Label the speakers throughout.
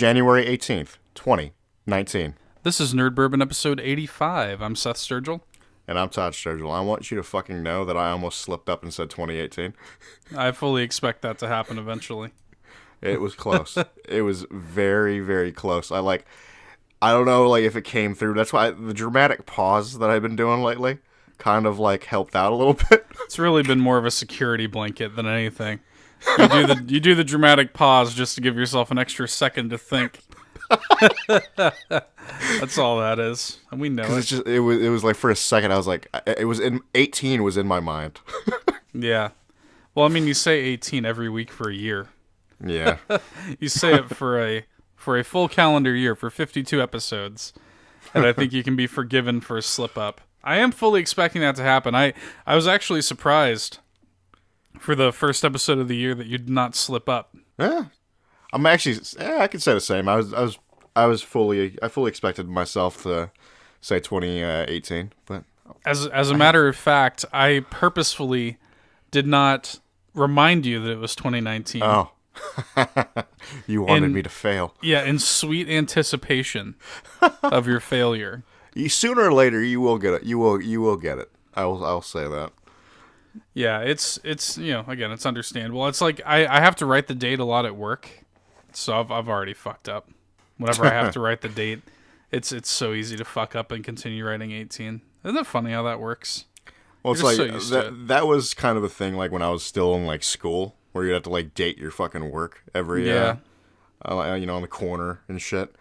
Speaker 1: January 18th, 2019.
Speaker 2: This is Nerd Bourbon episode 85. I'm Seth Sturgill.
Speaker 1: And I'm Todd Sturgill. I want you to fucking know that I almost slipped up and said 2018.
Speaker 2: I fully expect that to happen eventually.
Speaker 1: It was close. It was very, very close. I don't know like if it came through. That's why the dramatic pause that I've been doing lately kind of like helped out a little bit.
Speaker 2: It's really been more of a security blanket than anything. You do the dramatic pause just to give yourself an extra second to think. That's all that is, and we know it.
Speaker 1: It was like for a second I was like, 18 was in my mind.
Speaker 2: Yeah, well, I mean, you say 18 every week for a year.
Speaker 1: Yeah,
Speaker 2: you say it for a full calendar year for 52 episodes, and I think you can be forgiven for a slip up. I am fully expecting that to happen. I was actually surprised for the first episode of the year that you did not slip up.
Speaker 1: Yeah. I'm actually, I could say the same. I fully expected myself to say 2018, but
Speaker 2: as a matter of fact, I purposefully did not remind you that it was 2019.
Speaker 1: Oh, you wanted me to fail.
Speaker 2: Yeah, in sweet anticipation of your failure.
Speaker 1: Sooner or later, you will get it. You will get it. I'll say that.
Speaker 2: Yeah, it's again, it's understandable. It's like I have to write the date a lot at work. So I've already fucked up. Whenever I have to write the date, it's so easy to fuck up and continue writing 18. Isn't it funny how that works?
Speaker 1: Well, it's like that was kind of a thing like when I was still in like school, where you have to like date your fucking work every on the corner and shit.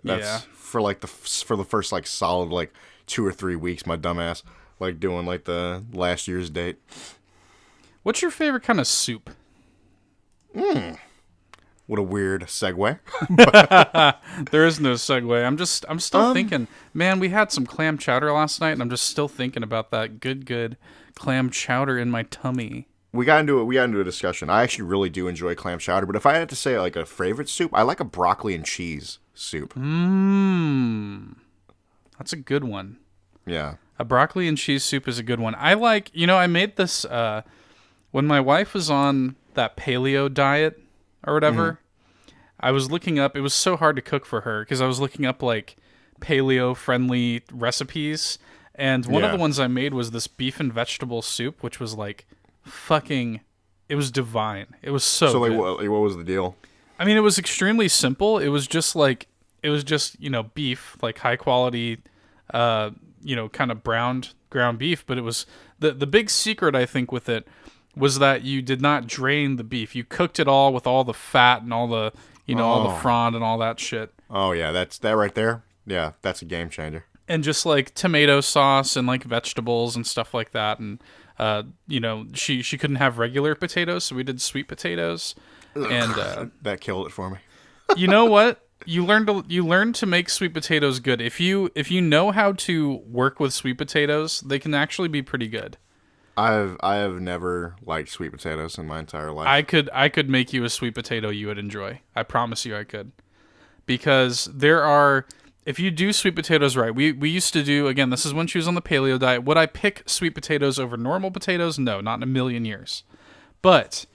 Speaker 1: That's for the first like solid like 2 or 3 weeks. My dumbass like doing like the last year's date.
Speaker 2: What's your favorite kind of soup?
Speaker 1: What a weird segue.
Speaker 2: There is no segue. I'm still thinking, man, we had some clam chowder last night, and I'm just still thinking about that good clam chowder in my tummy. We got into
Speaker 1: a discussion. I actually really do enjoy clam chowder, but if I had to say like a favorite soup, I like a broccoli and cheese soup.
Speaker 2: That's a good one.
Speaker 1: Yeah.
Speaker 2: A broccoli and cheese soup is a good one. I like, I made this when my wife was on that paleo diet or whatever. I was looking up, it was so hard to cook for her because I was looking up like paleo friendly recipes, and one of the ones I made was this beef and vegetable soup, which was like it was divine. It was so good.
Speaker 1: Like, what was the deal?
Speaker 2: I mean, it was extremely simple. It was just beef, like high quality kind of ground beef, but it was the big secret I think with it was that you did not drain the beef. You cooked it all with all the fat and all the, all the frond and all that shit.
Speaker 1: Oh, yeah, that right there. Yeah, that's a game changer.
Speaker 2: And just like tomato sauce and like vegetables and stuff like that. And, she couldn't have regular potatoes, so we did sweet potatoes. And
Speaker 1: that killed it for me.
Speaker 2: You know what? You learn to make sweet potatoes good. If you know how to work with sweet potatoes, they can actually be pretty good.
Speaker 1: I have never liked sweet potatoes in my entire life.
Speaker 2: I could make you a sweet potato you would enjoy. I promise you I could. Because if you do sweet potatoes right, we used to do, again, this is when she was on the paleo diet. Would I pick sweet potatoes over normal potatoes? No, not in a million years. But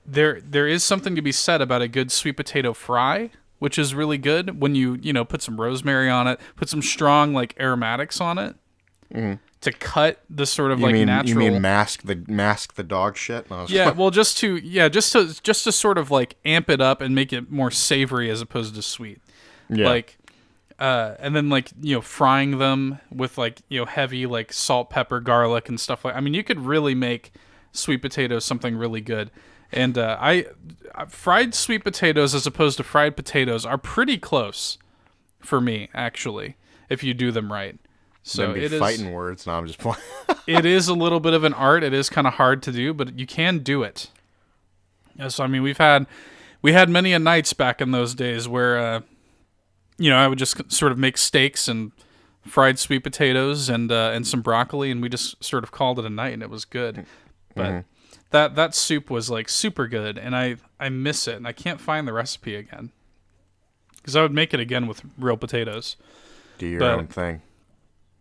Speaker 2: there is something to be said about a good sweet potato fry, which is really good when you put some rosemary on it, put some strong like aromatics on it. Mm-hmm. To cut the sort of natural.
Speaker 1: You mean mask the dog shit? No,
Speaker 2: yeah, well, just to sort of like amp it up and make it more savory as opposed to sweet.
Speaker 1: Yeah.
Speaker 2: Like, and then like frying them with like heavy like salt, pepper, garlic, and stuff like. I mean, you could really make sweet potatoes something really good. And fried sweet potatoes as opposed to fried potatoes are pretty close for me, actually, if you do them right. So it is
Speaker 1: fighting words. No, I'm just playing.
Speaker 2: It is a little bit of an art. It is kind of hard to do, but you can do it. So I mean, we had many a nights back in those days where I would just sort of make steaks and fried sweet potatoes and some broccoli, and we just sort of called it a night, and it was good. But that soup was like super good, and I miss it, and I can't find the recipe again because I would make it again with real potatoes.
Speaker 1: Do your own thing.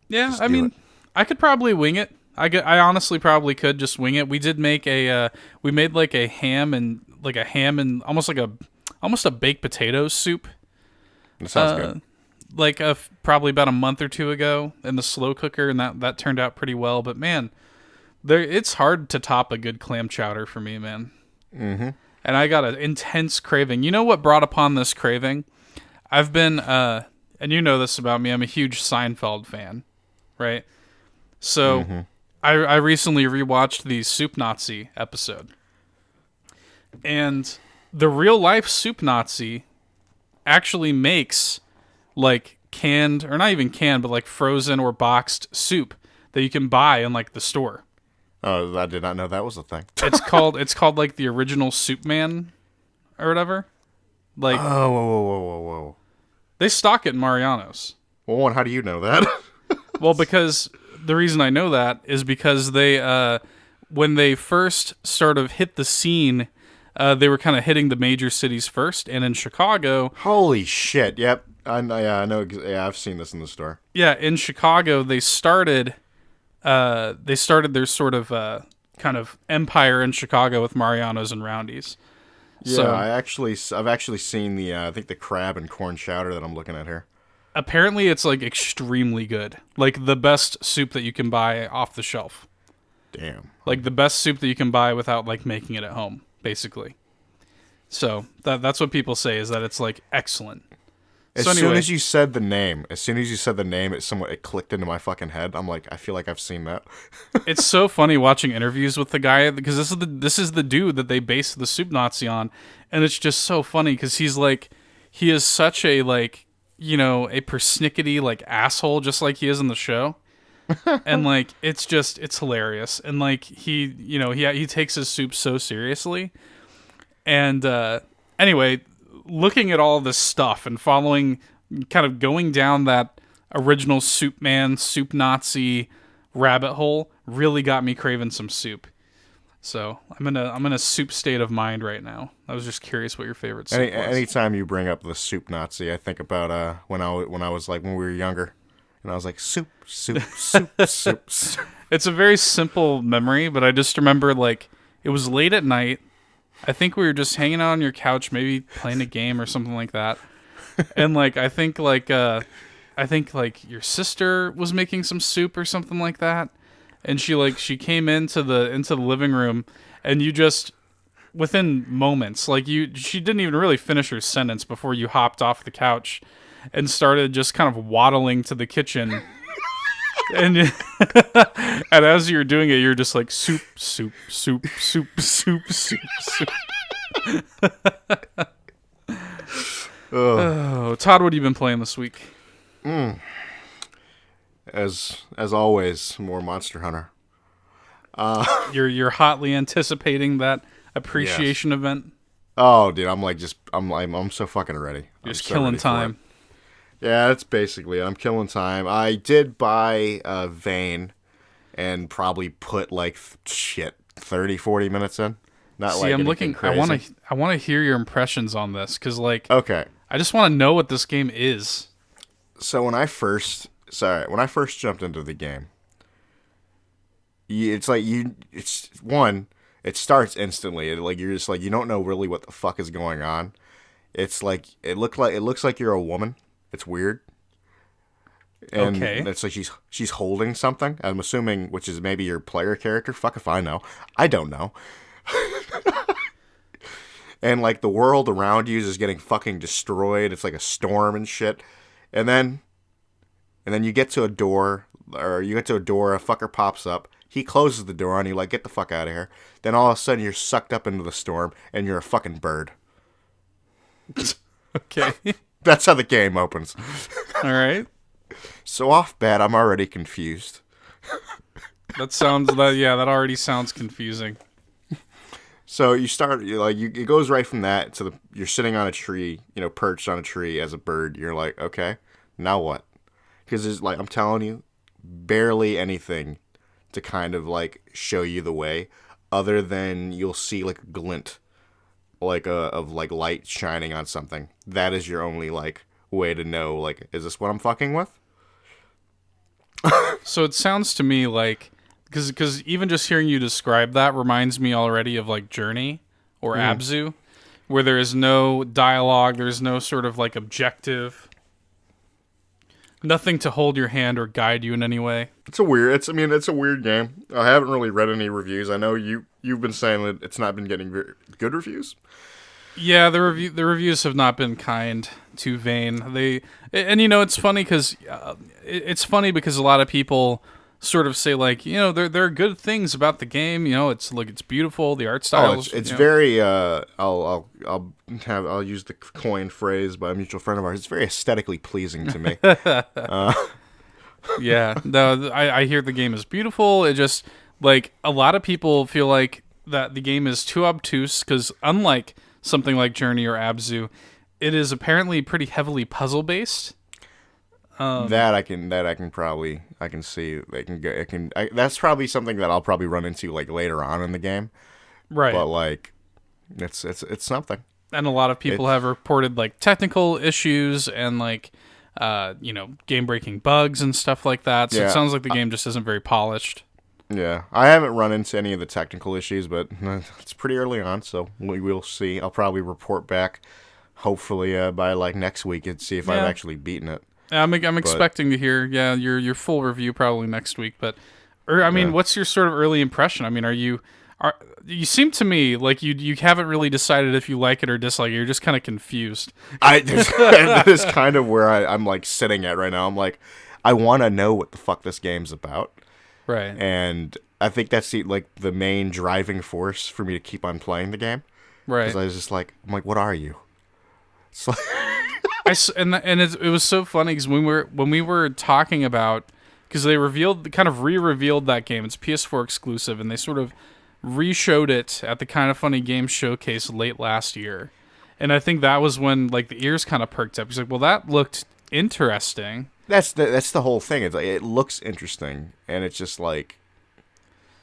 Speaker 2: Yeah, I mean, I could probably wing it. I honestly probably could just wing it. We did make we made like a ham and almost like almost a baked potato soup.
Speaker 1: That sounds good.
Speaker 2: Like probably about a month or two ago in the slow cooker, and that turned out pretty well. But man, it's hard to top a good clam chowder for me, man.
Speaker 1: Mm-hmm.
Speaker 2: And I got an intense craving. You know what brought upon this craving? I've been, and you know this about me, I'm a huge Seinfeld fan, right? So I recently rewatched the Soup Nazi episode. And the real life Soup Nazi actually makes like canned, or not even canned, but like frozen or boxed soup that you can buy in like the store.
Speaker 1: Oh, I did not know that was a thing.
Speaker 2: It's called like the original Soup Man or whatever. Like,
Speaker 1: oh, whoa.
Speaker 2: They stock it in Mariano's.
Speaker 1: Well, how do you know that?
Speaker 2: Well, because the reason I know that is because they, when they first sort of hit the scene, they were kind of hitting the major cities first, and in Chicago.
Speaker 1: Holy shit! Yep, I know. Yeah, I've seen this in the store.
Speaker 2: Yeah, in Chicago, they started their sort of kind of empire in Chicago with Mariano's and Roundy's.
Speaker 1: Yeah,
Speaker 2: So,
Speaker 1: I've actually seen the I think the crab and corn chowder that I'm looking at here.
Speaker 2: apparently, it's like extremely good, like the best soup that you can buy off the shelf.
Speaker 1: Damn.
Speaker 2: Like the best soup that you can buy without like making it at home, basically. So that's what people say, is that it's like excellent.
Speaker 1: As soon as you said the name, it clicked into my fucking head. I'm like, I feel like I've seen that.
Speaker 2: It's so funny watching interviews with the guy, because this is the dude that they based the Soup Nazi on, and it's just so funny because he is such a like, you know, a persnickety like asshole, just like he is in the show. And like it's hilarious, and like he takes his soup so seriously. And anyway, looking at all this stuff and following, kind of going down that original Soup Man, Soup Nazi rabbit hole really got me craving some soup. So I'm in a soup state of mind right now. I was just curious what your favorite soup was.
Speaker 1: Anytime you bring up the Soup Nazi, I think about when we were younger, and I was like, soup.
Speaker 2: It's a very simple memory, but I just remember like it was late at night. I think we were just hanging out on your couch, maybe playing a game or something like that. And like I think your sister was making some soup or something like that. And she came into the living room, and you just, within moments, she didn't even really finish her sentence before you hopped off the couch and started just kind of waddling to the kitchen. And and as you're doing it, you're just like soup. Oh, Todd, what have you been playing this week?
Speaker 1: As always, more Monster Hunter.
Speaker 2: You're hotly anticipating that appreciation event.
Speaker 1: Oh, dude, I'm so fucking ready.
Speaker 2: You're just killing time.
Speaker 1: Yeah, that's basically it. I'm killing time. I did buy Vane and probably put 30, 40 minutes in.
Speaker 2: I'm looking. Crazy. I want to hear your impressions on this, because
Speaker 1: okay,
Speaker 2: I just want to know what this game is.
Speaker 1: So when I first jumped into the game, it starts instantly. You're just like, you don't know really what the fuck is going on. It's like it looks like you're a woman. It's weird. And
Speaker 2: okay.
Speaker 1: It's like she's holding something, I'm assuming, which is maybe your player character. Fuck if I know. I don't know. And like the world around you is just getting fucking destroyed. It's like a storm and shit. And then you get to a door, a fucker pops up. He closes the door on you, like, get the fuck out of here. Then all of a sudden you're sucked up into the storm and you're a fucking bird.
Speaker 2: Okay.
Speaker 1: That's how the game opens.
Speaker 2: All right.
Speaker 1: So off bat, I'm already confused.
Speaker 2: That already sounds confusing.
Speaker 1: So you start, it goes right from that to you're sitting on a tree, perched on a tree as a bird. You're like, okay, now what? Because there's, I'm telling you, barely anything to kind of show you the way, other than you'll see a glint, of light shining on something. That is your only way to know, is this what I'm fucking with?
Speaker 2: So it sounds to me like, because even just hearing you describe that reminds me already of Journey or Abzu, where there is no dialogue, there's no sort of like objective, nothing to hold your hand or guide you in any way.
Speaker 1: It's a weird game. I haven't really read any reviews. I know you've been saying that it's not been getting very good reviews.
Speaker 2: Yeah, the reviews have not been kind to Vane. It's funny because a lot of people sort of say like, there are good things about the game. It's beautiful, the art style.
Speaker 1: It's very. I'll use the coined phrase by a mutual friend of ours. It's very aesthetically pleasing to me.
Speaker 2: Yeah, no, I hear the game is beautiful. It just like a lot of people feel like that the game is too obtuse because unlike something like Journey or Abzu, it is apparently pretty heavily puzzle based.
Speaker 1: That I can see. That's probably something that I'll probably run into like later on in the game.
Speaker 2: Right.
Speaker 1: But like, it's something.
Speaker 2: And a lot of people have reported like technical issues and like, game breaking bugs and stuff like that. So It sounds like the game just isn't very polished.
Speaker 1: Yeah, I haven't run into any of the technical issues, but it's pretty early on, so we'll see. I'll probably report back, hopefully by like next week, and see if I've actually beaten it.
Speaker 2: I'm expecting to hear your full review probably next week. What's your sort of early impression? I mean, you seem to me like you haven't really decided if you like it or dislike it. You're just kind of confused.
Speaker 1: That is kind of where I'm like sitting at right now. I'm like, I want to know what the fuck this game's about.
Speaker 2: Right.
Speaker 1: And I think that's the main driving force for me to keep on playing the game.
Speaker 2: Right.
Speaker 1: Because I was just like, what are you? It's like
Speaker 2: it was so funny because when we were talking about, because they re-revealed that game. It's PS4 exclusive, and they sort of re-showed it at the Kind of Funny Games showcase late last year. And I think that was when like the ears kind of perked up. He's like, well, that looked interesting.
Speaker 1: That's the whole thing. It's like it looks interesting, and it's just like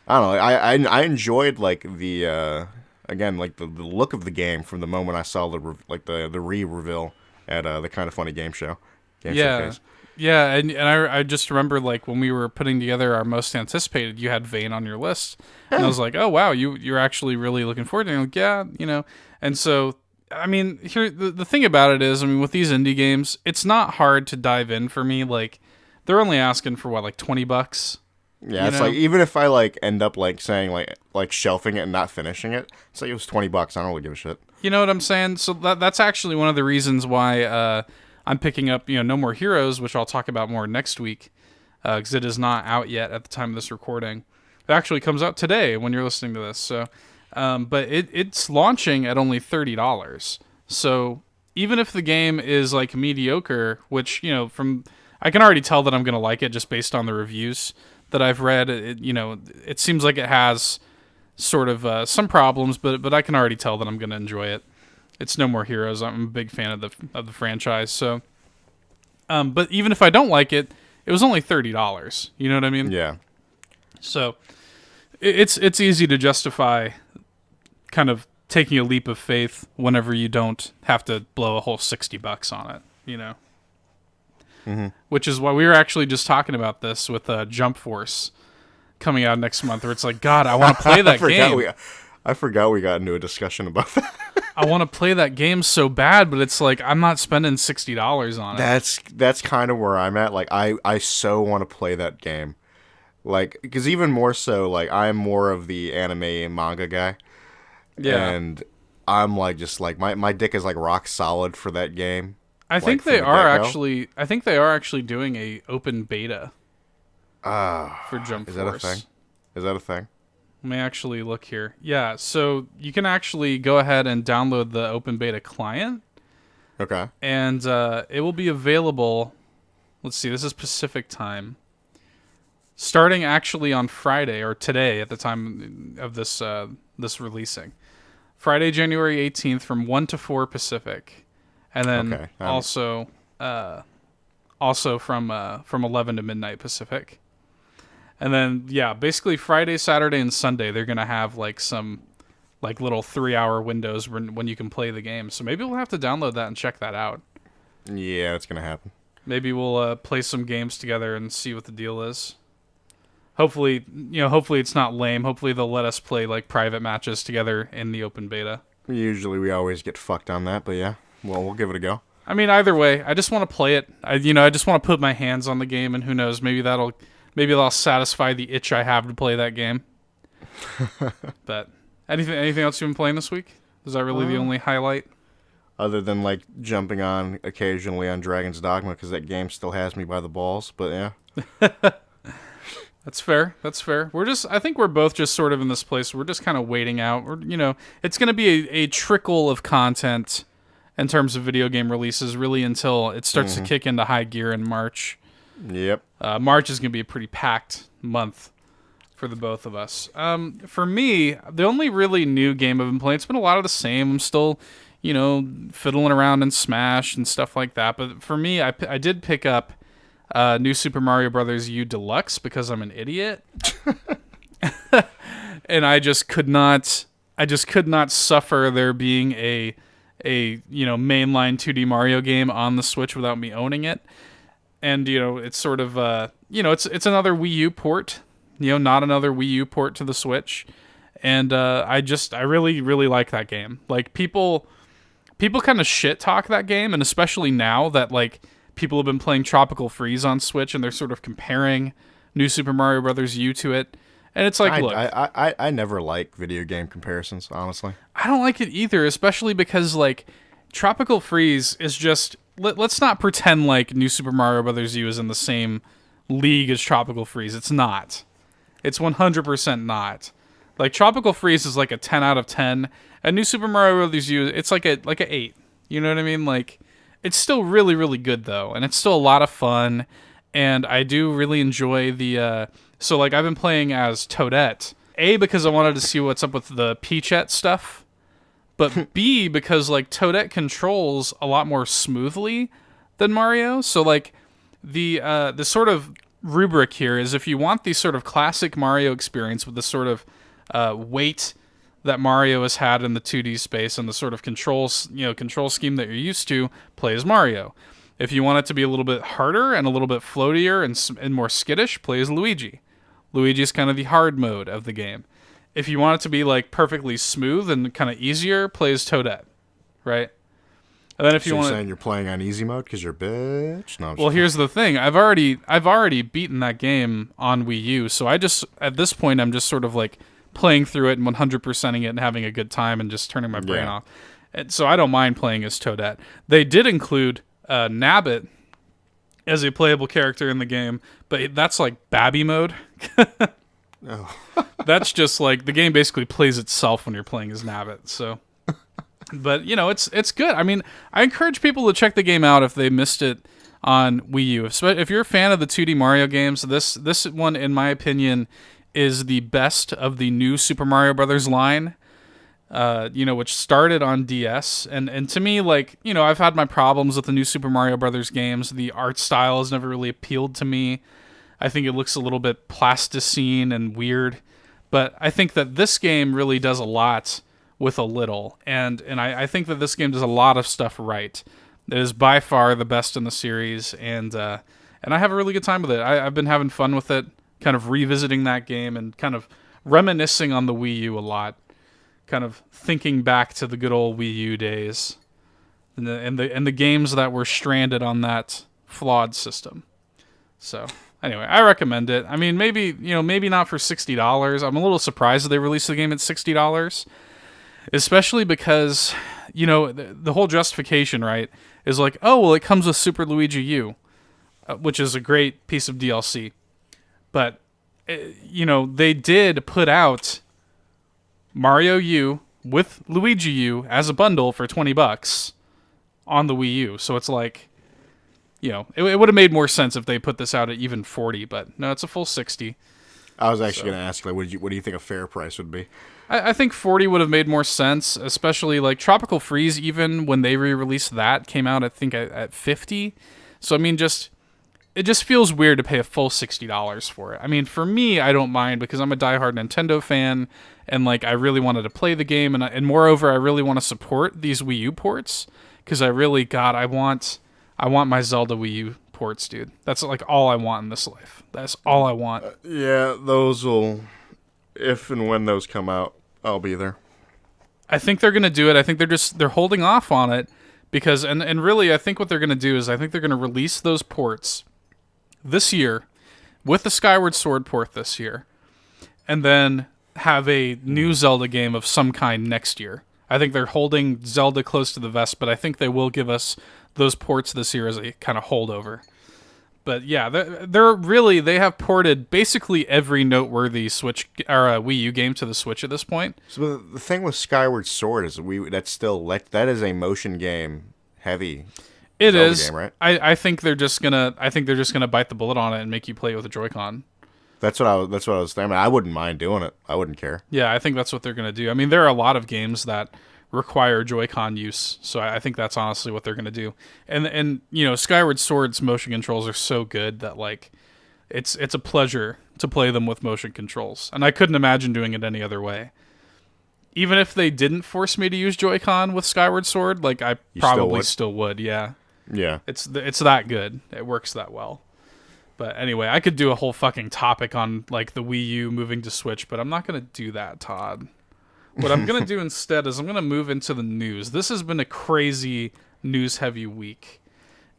Speaker 1: I don't know. I enjoyed like the again like the look of the game from the moment I saw the re-reveal at the Kind of Funny Game Show. Showcase.
Speaker 2: Yeah, and I just remember like when we were putting together our most anticipated, you had Vane on your list, and I was like, oh wow, you're actually really looking forward to it. And like, and so. I mean, here the thing about it is, with these indie games, it's not hard to dive in for me. Like, they're only asking for what, like $20?
Speaker 1: Yeah, it's like even if I like end up like saying like shelving it and not finishing it, it's like it was $20. I don't really give a shit.
Speaker 2: You know what I'm saying? So that's actually one of the reasons why I'm picking up No More Heroes, which I'll talk about more next week, because it is not out yet at the time of this recording. It actually comes out today when you're listening to this. So. But it's launching at only $30. So even if the game is like mediocre, which I can already tell that I'm gonna like it just based on the reviews that I've read. It seems like it has sort of some problems, but I can already tell that I'm gonna enjoy it. It's No More Heroes. I'm a big fan of the franchise. So, but even if I don't like it, it was only $30. You know what I mean?
Speaker 1: Yeah.
Speaker 2: So it's easy to justify kind of taking a leap of faith whenever you don't have to blow a whole $60 on it,
Speaker 1: Mm-hmm.
Speaker 2: Which is why we were actually just talking about this with Jump Force coming out next month, where it's like, God, I want to play that game.
Speaker 1: I forgot we got into a discussion about that.
Speaker 2: I want to play that game so bad, but it's like I'm not spending $60 on
Speaker 1: it. That's kind of where I'm at. Like I so want to play that game. Like, because even more so, like, I'm more of the anime and manga guy. Yeah. And I'm, like, just, like, my dick is, like, rock solid for that game.
Speaker 2: I think they are actually doing a open beta for Jump Force.
Speaker 1: Is that a thing?
Speaker 2: Let me actually look here. Yeah, so you can actually go ahead and download the open beta client.
Speaker 1: Okay.
Speaker 2: And it will be available, let's see, this is Pacific time. Starting actually on Friday, or today at the time of this releasing. Friday, January 18th from 1 to 4 Pacific. And then also from 11 to midnight Pacific. And then, yeah, basically Friday, Saturday, and Sunday, they're going to have like some like little 3-hour windows when you can play the game. So maybe we'll have to download that and check that out.
Speaker 1: Yeah, it's going to happen.
Speaker 2: Maybe we'll play some games together and see what the deal is. Hopefully it's not lame. Hopefully they'll let us play like private matches together in the open beta.
Speaker 1: Usually we always get fucked on that, but yeah. Well, we'll give it a go.
Speaker 2: I mean, either way, I just want to play it. I just want to put my hands on the game, and who knows, maybe that'll satisfy the itch I have to play that game. But anything else you've been playing this week? Is that really the only highlight?
Speaker 1: Other than like jumping on occasionally on Dragon's Dogma because that game still has me by the balls, but yeah.
Speaker 2: That's fair. I think we're both just sort of in this place. We're just kind of waiting out. It's going to be a trickle of content in terms of video game releases, really, until it starts to kick into high gear in March.
Speaker 1: Yep.
Speaker 2: March is going to be a pretty packed month for the both of us. For me, the only really new game I've been playing, it's been a lot of the same. I'm still, fiddling around in Smash and stuff like that. But for me, I did pick up New Super Mario Bros. U Deluxe because I'm an idiot. And I just could not suffer there being a mainline 2D Mario game on the Switch without me owning it. And it's sort of it's another Wii U port, not another Wii U port to the Switch. And I really, really like that game. Like people kind of shit talk that game, and especially now that like people have been playing Tropical Freeze on Switch and they're sort of comparing New Super Mario Bros. U to it. And it's like, look,
Speaker 1: I never like video game comparisons, honestly.
Speaker 2: I don't like it either, especially because like Tropical Freeze is just let's not pretend like New Super Mario Bros. U is in the same league as Tropical Freeze. It's not. It's 100% not. Like Tropical Freeze is like a 10 out of 10, and New Super Mario Bros. U it's like a 8. You know what I mean? Like it's still really, really good though, and it's still a lot of fun, and I do really enjoy the so like I've been playing as Toadette. A, because I wanted to see what's up with the Peachette stuff, but B, because like Toadette controls a lot more smoothly than Mario. So like the sort of rubric here is if you want the sort of classic Mario experience with the sort of weight that Mario has had in the 2D space and the sort of control scheme that you're used to, play as Mario. If you want it to be a little bit harder and a little bit floatier and more skittish, play as Luigi. Luigi's kind of the hard mode of the game. If you want it to be like perfectly smooth and kind of easier, play as Toadette, right? And then if you want,
Speaker 1: saying you're playing on easy mode because you're a bitch. No,
Speaker 2: well, here's the thing: I've already beaten that game on Wii U, so at this point I'm just sort of like playing through it and 100%ing it and having a good time and just turning my brain off. And so I don't mind playing as Toadette. They did include Nabbit as a playable character in the game, but that's like Babby mode.
Speaker 1: Oh.
Speaker 2: That's just like the game basically plays itself when you're playing as Nabbit. So, but it's good. I mean, I encourage people to check the game out if they missed it on Wii U. If you're a fan of the 2D Mario games, this one, in my opinion, is the best of the new Super Mario Brothers line. Which started on DS, and to me, like, I've had my problems with the new Super Mario Brothers games. The art style has never really appealed to me. I think it looks a little bit plasticine and weird, but I think that this game really does a lot with a little, and I think that this game does a lot of stuff right. It is by far the best in the series, and I have a really good time with it. I've been having fun with it, kind of revisiting that game and kind of reminiscing on the Wii U a lot. Kind of thinking back to the good old Wii U days, and the games that were stranded on that flawed system. So anyway, I recommend it. I mean, maybe not for $60. I'm a little surprised that they released the game at $60, especially because the whole justification, right, is like, oh well, it comes with Super Luigi U, which is a great piece of DLC, but they did put out Mario U with Luigi U as a bundle for $20 on the Wii U. So it's like, it would have made more sense if they put this out at even $40, but no, it's a full $60.
Speaker 1: I was actually going to ask, like, what do you think a fair price would be?
Speaker 2: I think $40 would have made more sense, especially like Tropical Freeze, even when they re-released that, came out, I think, at $50. So, I mean, it just feels weird to pay a full $60 for it. I mean, for me, I don't mind because I'm a diehard Nintendo fan, and like I really wanted to play the game, and moreover, I really want to support these Wii U ports because I want my Zelda Wii U ports, dude. That's like all I want in this life. That's all I want.
Speaker 1: Yeah, those will, if and when those come out, I'll be there.
Speaker 2: I think they're going to do it. I think they're holding off on it because, and really, I think what they're going to do is I think they're going to release those ports this year with the Skyward Sword port this year, and then have a new Zelda game of some kind next year. I think they're holding Zelda close to the vest, but I think they will give us those ports this year as a kind of holdover. But yeah, they have ported basically every noteworthy Switch or Wii U game to the Switch at this point.
Speaker 1: So the thing with Skyward Sword is that is a motion game heavy.
Speaker 2: It
Speaker 1: Zelda
Speaker 2: is.
Speaker 1: Game, right?
Speaker 2: I think they're just gonna bite the bullet on it and make you play it with a Joy-Con.
Speaker 1: That's what I was thinking. I wouldn't mind doing it. I wouldn't care.
Speaker 2: Yeah, I think that's what they're gonna do. I mean, there are a lot of games that require Joy-Con use, so I think that's honestly what they're gonna do. And Skyward Sword's motion controls are so good that like it's a pleasure to play them with motion controls, and I couldn't imagine doing it any other way. Even if they didn't force me to use Joy-Con with Skyward Sword, like I probably still would. Yeah.
Speaker 1: Yeah.
Speaker 2: It's that good. It works that well. But anyway, I could do a whole fucking topic on like the Wii U moving to Switch, but I'm not going to do that, Todd. What I'm going to do instead is I'm going to move into the news. This has been a crazy news-heavy week.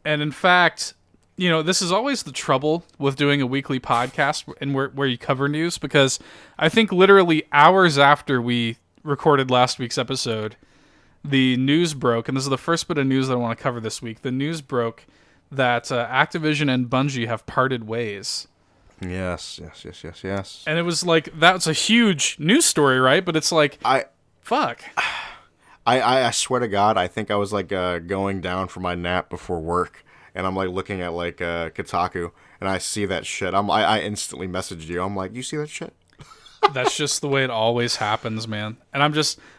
Speaker 2: And in fact, this is always the trouble with doing a weekly podcast and where you cover news, because I think literally hours after we recorded last week's episode, the news broke, and this is the first bit of news that I want to cover this week. The news broke that Activision and Bungie have parted ways.
Speaker 1: Yes.
Speaker 2: And it was like, that's a huge news story, right? But it's like, fuck.
Speaker 1: I swear to God, I think I was like going down for my nap before work, and I'm like looking at like Kotaku, and I see that shit. I instantly messaged you. I'm like, you see that shit?
Speaker 2: That's just the way it always happens, man. And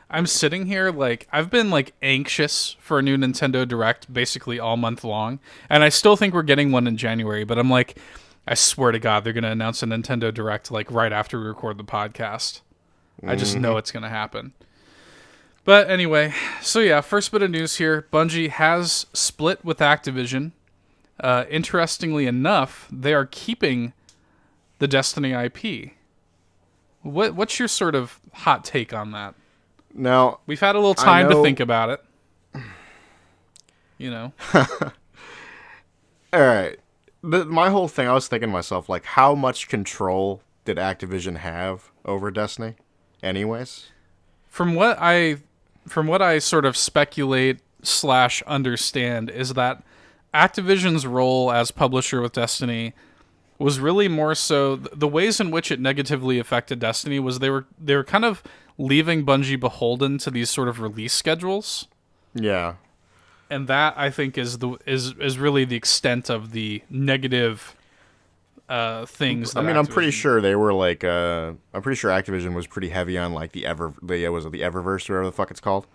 Speaker 2: I'm sitting here like I've been like anxious for a new Nintendo Direct basically all month long, and I still think we're getting one in January, but I'm like, I swear to God, they're going to announce a Nintendo Direct like right after we record the podcast. I just know it's going to happen. But anyway, so yeah, first bit of news here. Bungie has split with Activision. Interestingly enough, they are keeping the Destiny IP. What's your sort of hot take on that?
Speaker 1: Now,
Speaker 2: we've had a little time to think about it.
Speaker 1: All right. My whole thing, I was thinking to myself, like, how much control did Activision have over Destiny anyways? From
Speaker 2: what I sort of speculate / understand is that Activision's role as publisher with Destiny was really more so the ways in which it negatively affected Destiny was they were kind of leaving Bungie beholden to these sort of release schedules.
Speaker 1: Yeah.
Speaker 2: And that, I think, is really the extent of the negative things. That
Speaker 1: I'm pretty sure they were like I'm pretty sure Activision was pretty heavy on like the Eververse or whatever the fuck it's called.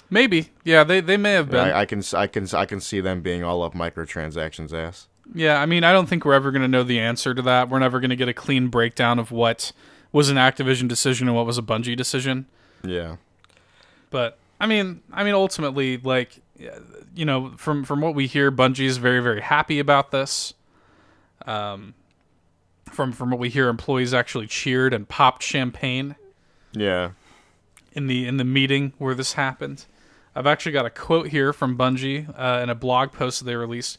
Speaker 2: Maybe. Yeah, they may have been.
Speaker 1: I can see them being all up microtransactions ass.
Speaker 2: Yeah, I mean, I don't think we're ever going to know the answer to that. We're never going to get a clean breakdown of what was an Activision decision and what was a Bungie decision.
Speaker 1: Yeah.
Speaker 2: But I mean, ultimately, like, from what we hear, Bungie is very, very happy about this. From what we hear, employees actually cheered and popped champagne.
Speaker 1: Yeah.
Speaker 2: In the meeting where this happened. I've actually got a quote here from Bungie in a blog post that they released.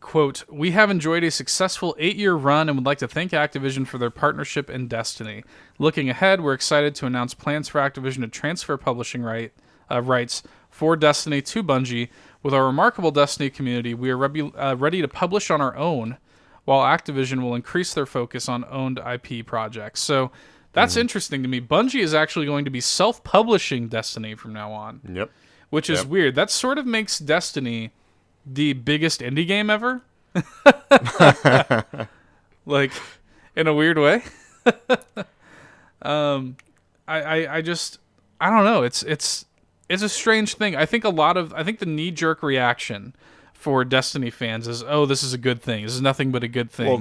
Speaker 2: Quote, "We have enjoyed a successful 8-year run and would like to thank Activision for their partnership in Destiny. Looking ahead, we're excited to announce plans for Activision to transfer publishing rights for Destiny to Bungie. With our remarkable Destiny community, we are ready to publish on our own, while Activision will increase their focus on owned IP projects." So that's interesting to me. Bungie is actually going to be self-publishing Destiny from now on.
Speaker 1: Yep.
Speaker 2: Which is weird. That sort of makes Destiny the biggest indie game ever. Like, in a weird way. I don't know. It's a strange thing. I think the knee-jerk reaction for Destiny fans is, oh, this is a good thing. This is nothing but a good thing.
Speaker 1: Well,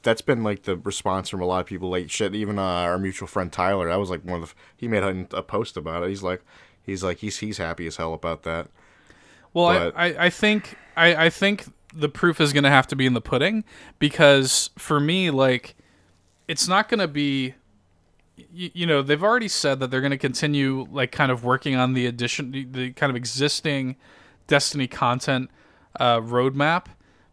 Speaker 1: that's been like the response from a lot of people. Like shit, even our mutual friend Tyler. That was like one of he made a post about it. He's happy as hell about that.
Speaker 2: Well, I think the proof is going to have to be in the pudding, because for me, like, it's not going to be they've already said that they're going to continue like kind of working on the kind of existing Destiny content roadmap,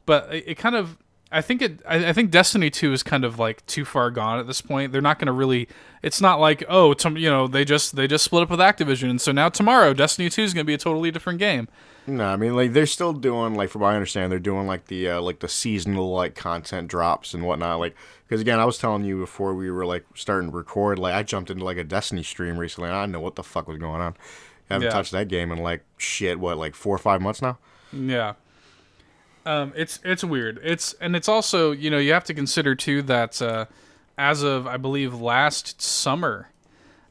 Speaker 2: but it kind of I think Destiny 2 is kind of like too far gone at this point. They're not going to really. It's not like they just split up with Activision, and so now tomorrow Destiny 2 is going to be a totally different game.
Speaker 1: No, I mean, like, they're still doing, like, from what I understand, they're doing like the seasonal like content drops and whatnot. Like, because again, I was telling you before we were like starting to record, like I jumped into like a Destiny stream recently, and I didn't know what the fuck was going on. I haven't touched that game in like 4 or 5 months now.
Speaker 2: Yeah. It's weird. It's also, you have to consider too that as of I believe last summer,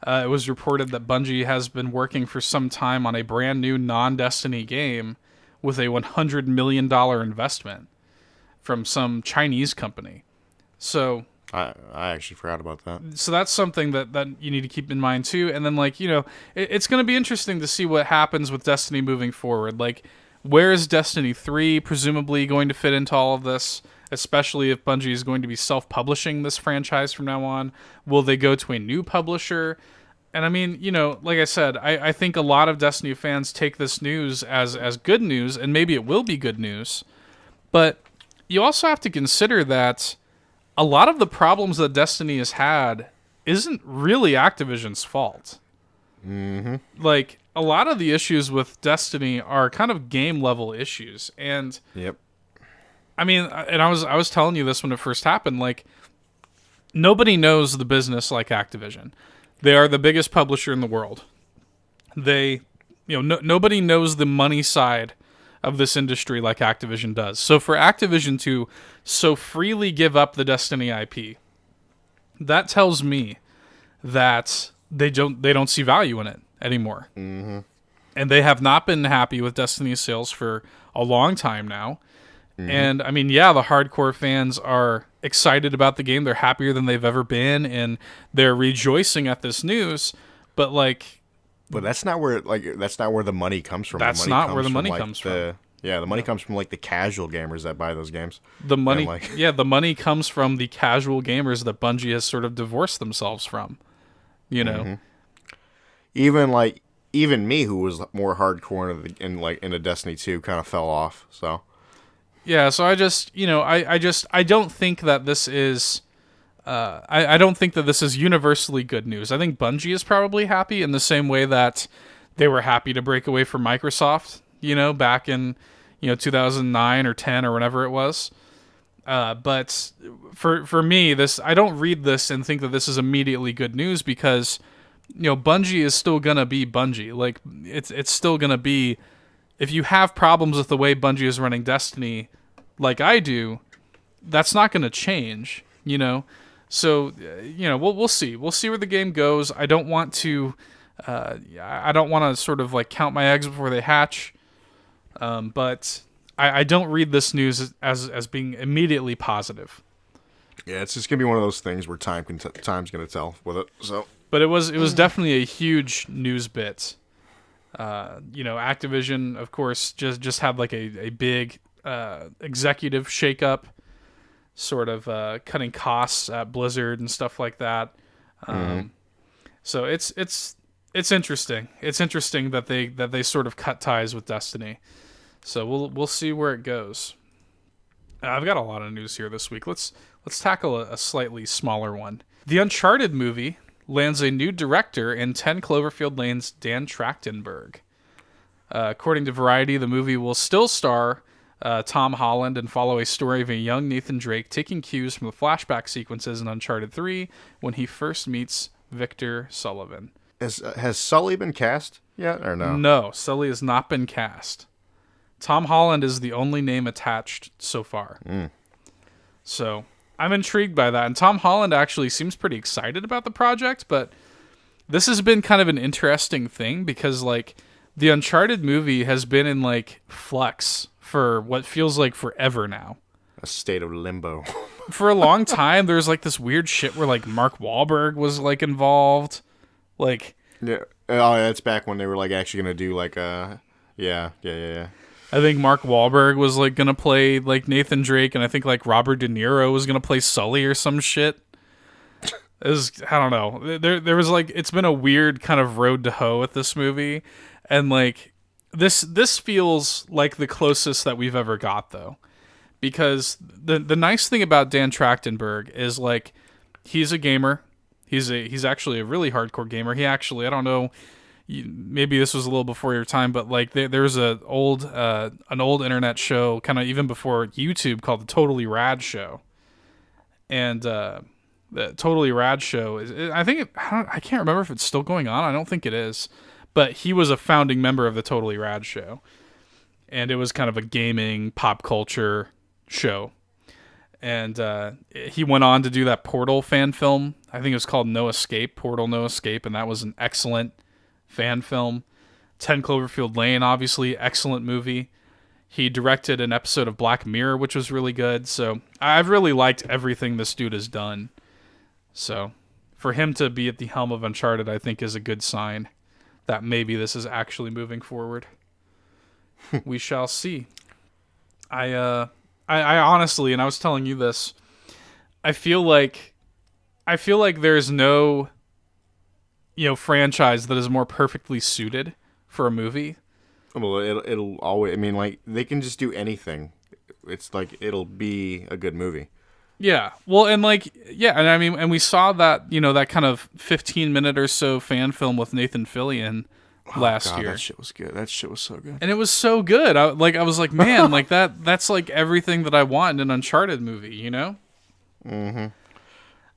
Speaker 2: it was reported that Bungie has been working for some time on a brand new non-Destiny game with a $100 million investment from some Chinese company. So
Speaker 1: I actually forgot about that.
Speaker 2: So that's something that you need to keep in mind too. And then it's going to be interesting to see what happens with Destiny moving forward. Like, where is Destiny 3 presumably going to fit into all of this, especially if Bungie is going to be self-publishing this franchise from now on? Will they go to a new publisher? And I mean, like I said, I think a lot of Destiny fans take this news as good news, and maybe it will be good news. But you also have to consider that a lot of the problems that Destiny has had isn't really Activision's fault.
Speaker 1: Mm-hmm.
Speaker 2: Like, a lot of the issues with Destiny are kind of game level issues, and
Speaker 1: yep.
Speaker 2: I mean, and I was telling you this when it first happened. Like, nobody knows the business like Activision. They are the biggest publisher in the world. They, nobody knows the money side of this industry like Activision does. So for Activision to so freely give up the Destiny IP, that tells me that they don't see value in it anymore.
Speaker 1: Mm-hmm.
Speaker 2: And they have not been happy with Destiny sales for a long time now. Mm-hmm. And I mean, yeah, the hardcore fans are excited about the game. They're happier than they've ever been, and they're rejoicing at this news. But
Speaker 1: that's not where the money comes from.
Speaker 2: That's not where the money comes from.
Speaker 1: Yeah, the money comes from like the casual gamers that buy those games.
Speaker 2: The money, the money comes from the casual gamers that Bungie has sort of divorced themselves from.
Speaker 1: Mm-hmm. Even me, who was more hardcore into Destiny 2, kind of fell off. So.
Speaker 2: Yeah, so I don't think that this is, I don't think that this is universally good news. I think Bungie is probably happy in the same way that they were happy to break away from Microsoft, back in, 2009 or 10 or whenever it was. But for me, I don't read this and think that this is immediately good news because, Bungie is still gonna be Bungie. Like, it's still gonna be. If you have problems with the way Bungie is running Destiny, like I do, that's not going to change, So, we'll see. We'll see where the game goes. I don't want to sort of like count my eggs before they hatch. But I don't read this news as being immediately positive.
Speaker 1: Yeah, it's just gonna be one of those things where time's gonna tell with it. So,
Speaker 2: but it was definitely a huge news bit. Activision, of course, just had like a big executive shakeup, sort of cutting costs at Blizzard and stuff like that. So it's interesting. It's interesting that they sort of cut ties with Destiny. So we'll see where it goes. I've got a lot of news here this week. Let's tackle a slightly smaller one. The Uncharted movie lands a new director in 10 Cloverfield Lane's Dan Trachtenberg. According to Variety, the movie will still star Tom Holland and follow a story of a young Nathan Drake taking cues from the flashback sequences in Uncharted 3 when he first meets Victor Sullivan.
Speaker 1: Has Sully been cast yet, or no?
Speaker 2: No, Sully has not been cast. Tom Holland is the only name attached so far. So I'm intrigued by that. And Tom Holland actually seems pretty excited about the project, but this has been kind of an interesting thing because, like, the Uncharted movie has been in, like, flux for what feels like forever now.
Speaker 1: A state of limbo.
Speaker 2: For a long time, there was, like, this weird shit where, like, Mark Wahlberg was, like, involved. Like...
Speaker 1: Yeah. Oh, that's back when they were, like, actually going to do, like, Yeah.
Speaker 2: I think Mark Wahlberg was, like, going to play, like, Nathan Drake, and I think, like, Robert De Niro was going to play Sully or some shit. I don't know. There was like, it's been a weird kind of road to hoe with this movie, and like this feels like the closest that we've ever got though, because the nice thing about Dan Trachtenberg is like he's a gamer. He's actually a really hardcore gamer. He actually, I don't know, maybe this was a little before your time, but like there's an old internet show kind of even before YouTube called the Totally Rad Show, and the Totally Rad Show I can't remember if it's still going on. I don't think it is, but he was a founding member of the Totally Rad Show, and it was kind of a gaming pop culture show. And he went on to do that Portal fan film. I think it was called No Escape, Portal No Escape, and that was an excellent fan film. 10 Cloverfield Lane, obviously, excellent movie. He directed an episode of Black Mirror, which was really good. So I've really liked everything this dude has done. So for him to be at the helm of Uncharted, I think is a good sign that maybe this is actually moving forward. We shall see. I honestly, and I was telling you this, I feel like there's no, franchise that is more perfectly suited for a movie.
Speaker 1: Well, it'll always. I mean, like they can just do anything. It's like it'll be a good movie.
Speaker 2: Yeah. Well, and and I mean, and we saw that that kind of 15-minute or so fan film with Nathan Fillion last year.
Speaker 1: That shit was good. That shit was so good.
Speaker 2: And it was so good. I was like, man, like that's like everything that I want in an Uncharted movie,
Speaker 1: Mm-hmm.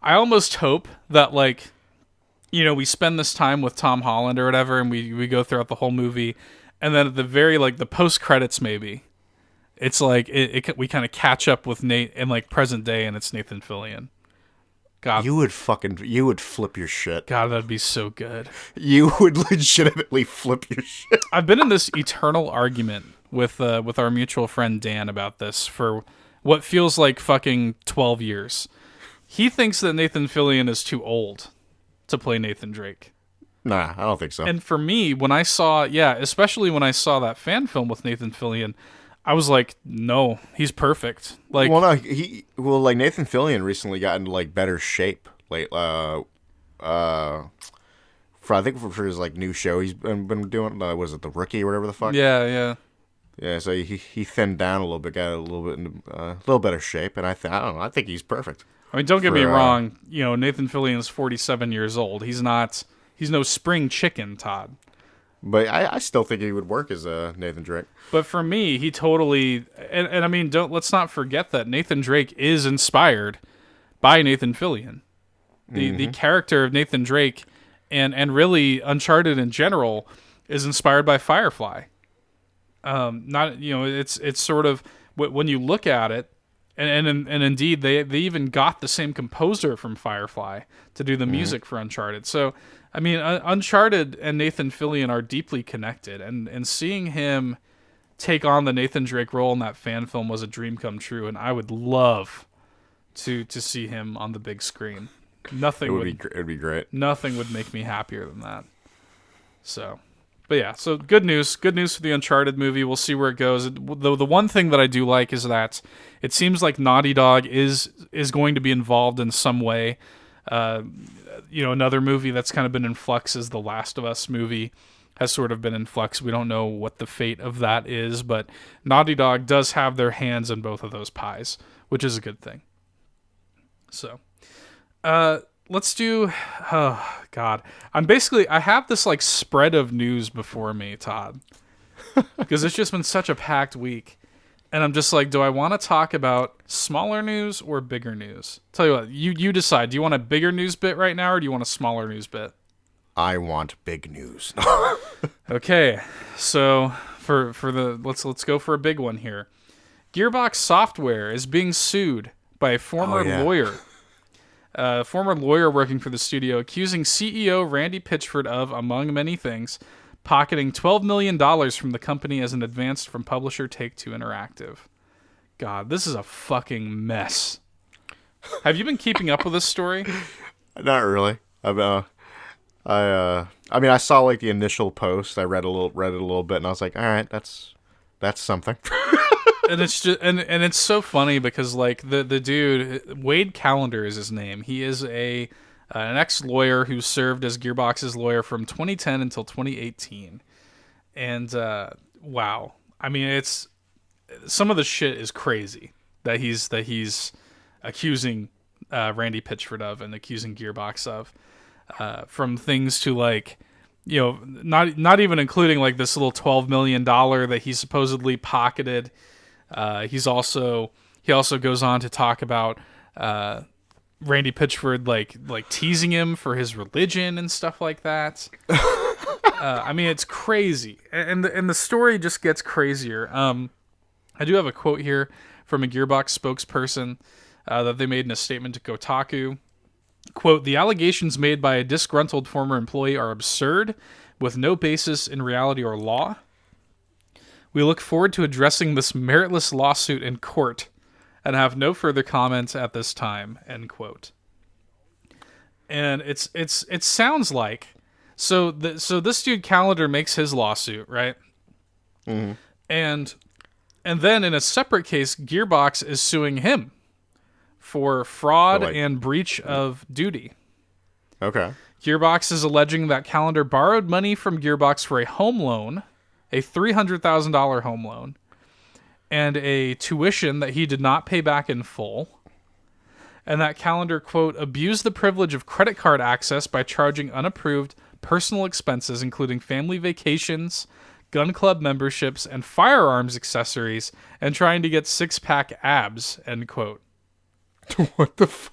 Speaker 2: I almost hope that we spend this time with Tom Holland or whatever, and we go throughout the whole movie, and then at the very the post credits maybe, it's like we kind of catch up with Nate in present day, and it's Nathan Fillion. God,
Speaker 1: you would flip your shit.
Speaker 2: God, that'd be so good.
Speaker 1: You would legitimately flip your shit.
Speaker 2: I've been in this eternal argument with our mutual friend Dan about this for what feels like fucking 12 years. He thinks that Nathan Fillion is too old to play Nathan Drake.
Speaker 1: Nah, I don't think so.
Speaker 2: And for me, especially when I saw that fan film with Nathan Fillion, I was like, no, he's perfect. Nathan Fillion recently got into better shape. I think for his new show he's been doing. Was it The Rookie or whatever the fuck? Yeah.
Speaker 1: Yeah, so he thinned down a little bit, got a little bit a little better shape, and I don't know. I think he's perfect.
Speaker 2: I mean, don't get me wrong. Nathan Fillion's 47 years old. He's no spring chicken, Todd.
Speaker 1: But I still think he would work as Nathan Drake.
Speaker 2: But for me, he totally and I mean, let's not forget that Nathan Drake is inspired by Nathan Fillion. The character of Nathan Drake and really Uncharted in general is inspired by Firefly. It's sort of when you look at it, and indeed they even got the same composer from Firefly to do the music for Uncharted. So I mean, Uncharted and Nathan Fillion are deeply connected, and seeing him take on the Nathan Drake role in that fan film was a dream come true, and I would love to see him on the big screen. It would be great. Nothing would make me happier than that. So, but yeah, so good news for the Uncharted movie. We'll see where it goes. The one thing that I do like is that it seems like Naughty Dog is going to be involved in some way. Another movie that's kind of been in flux is the Last of Us movie has sort of been in flux. We don't know what the fate of that is, but Naughty Dog does have their hands in both of those pies, which is a good thing. So, let's do, oh God. I have this spread of news before me, Todd, because it's just been such a packed week. And I'm just do I want to talk about smaller news or bigger news? Tell you what, you decide. Do you want a bigger news bit right now, or do you want a smaller news bit?
Speaker 1: I want big news.
Speaker 2: Okay, so for the let's go for a big one here. Gearbox Software is being sued by a former lawyer. Former lawyer working for the studio, accusing CEO Randy Pitchford of, among many things, pocketing $12 million from the company as an advance from publisher Take-Two Interactive. God, this is a fucking mess. Have you been keeping up with this story?
Speaker 1: Not really. I saw the initial post. I read it a little bit, and I was like, all right, that's something.
Speaker 2: And it's just and it's so funny because the dude, Wade Callender is his name. He is a an ex-lawyer who served as Gearbox's lawyer from 2010 until 2018. And wow, I mean, it's some of the shit is crazy that he's accusing Randy Pitchford of and accusing Gearbox of, from things to like, you know, not even including like this little $12 million that he supposedly pocketed. He also goes on to talk about Randy Pitchford like teasing him for his religion and stuff like that. I mean, it's crazy, and the story just gets crazier. I do have a quote here from a Gearbox spokesperson that they made in a statement to Kotaku. Quote, "The allegations made by a disgruntled former employee are absurd, with no basis in reality or law. We look forward to addressing this meritless lawsuit in court and have no further comment at this time," end quote. And it sounds like so this dude Calendar makes his lawsuit, right?
Speaker 1: Mm-hmm.
Speaker 2: And then in a separate case, Gearbox is suing him for fraud and breach of duty.
Speaker 1: Okay.
Speaker 2: Gearbox is alleging that Calendar borrowed money from Gearbox for a home loan, a $300,000 home loan, and a tuition that he did not pay back in full, and that Calendar, quote, abused the privilege of credit card access by charging unapproved personal expenses, including family vacations, gun club memberships, and firearms accessories, and trying to get six-pack abs, end quote.
Speaker 1: What the fuck?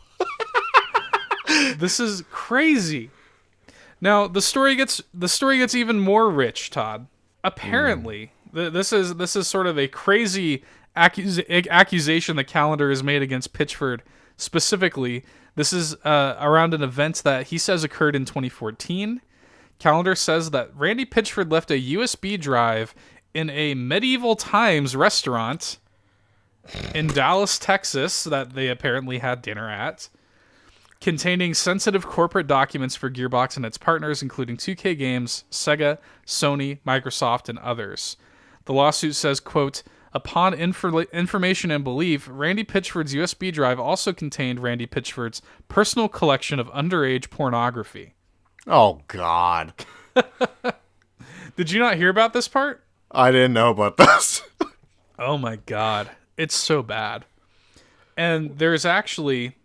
Speaker 2: This is crazy. Now, the story gets even more rich, Todd. Apparently, this is sort of a crazy accusation the Calendar has made against Pitchford. Specifically, this is around an event that he says occurred in 2014. Calendar says that Randy Pitchford left a USB drive in a Medieval Times restaurant in Dallas, Texas, that they apparently had dinner at, containing sensitive corporate documents for Gearbox and its partners, including 2K Games, Sega, Sony, Microsoft, and others. The lawsuit says, quote, upon information and belief, Randy Pitchford's USB drive also contained Randy Pitchford's personal collection of underage pornography.
Speaker 1: Oh, God.
Speaker 2: Did you not hear about this part?
Speaker 1: I didn't know about this.
Speaker 2: Oh, my God. It's so bad. And there's actually...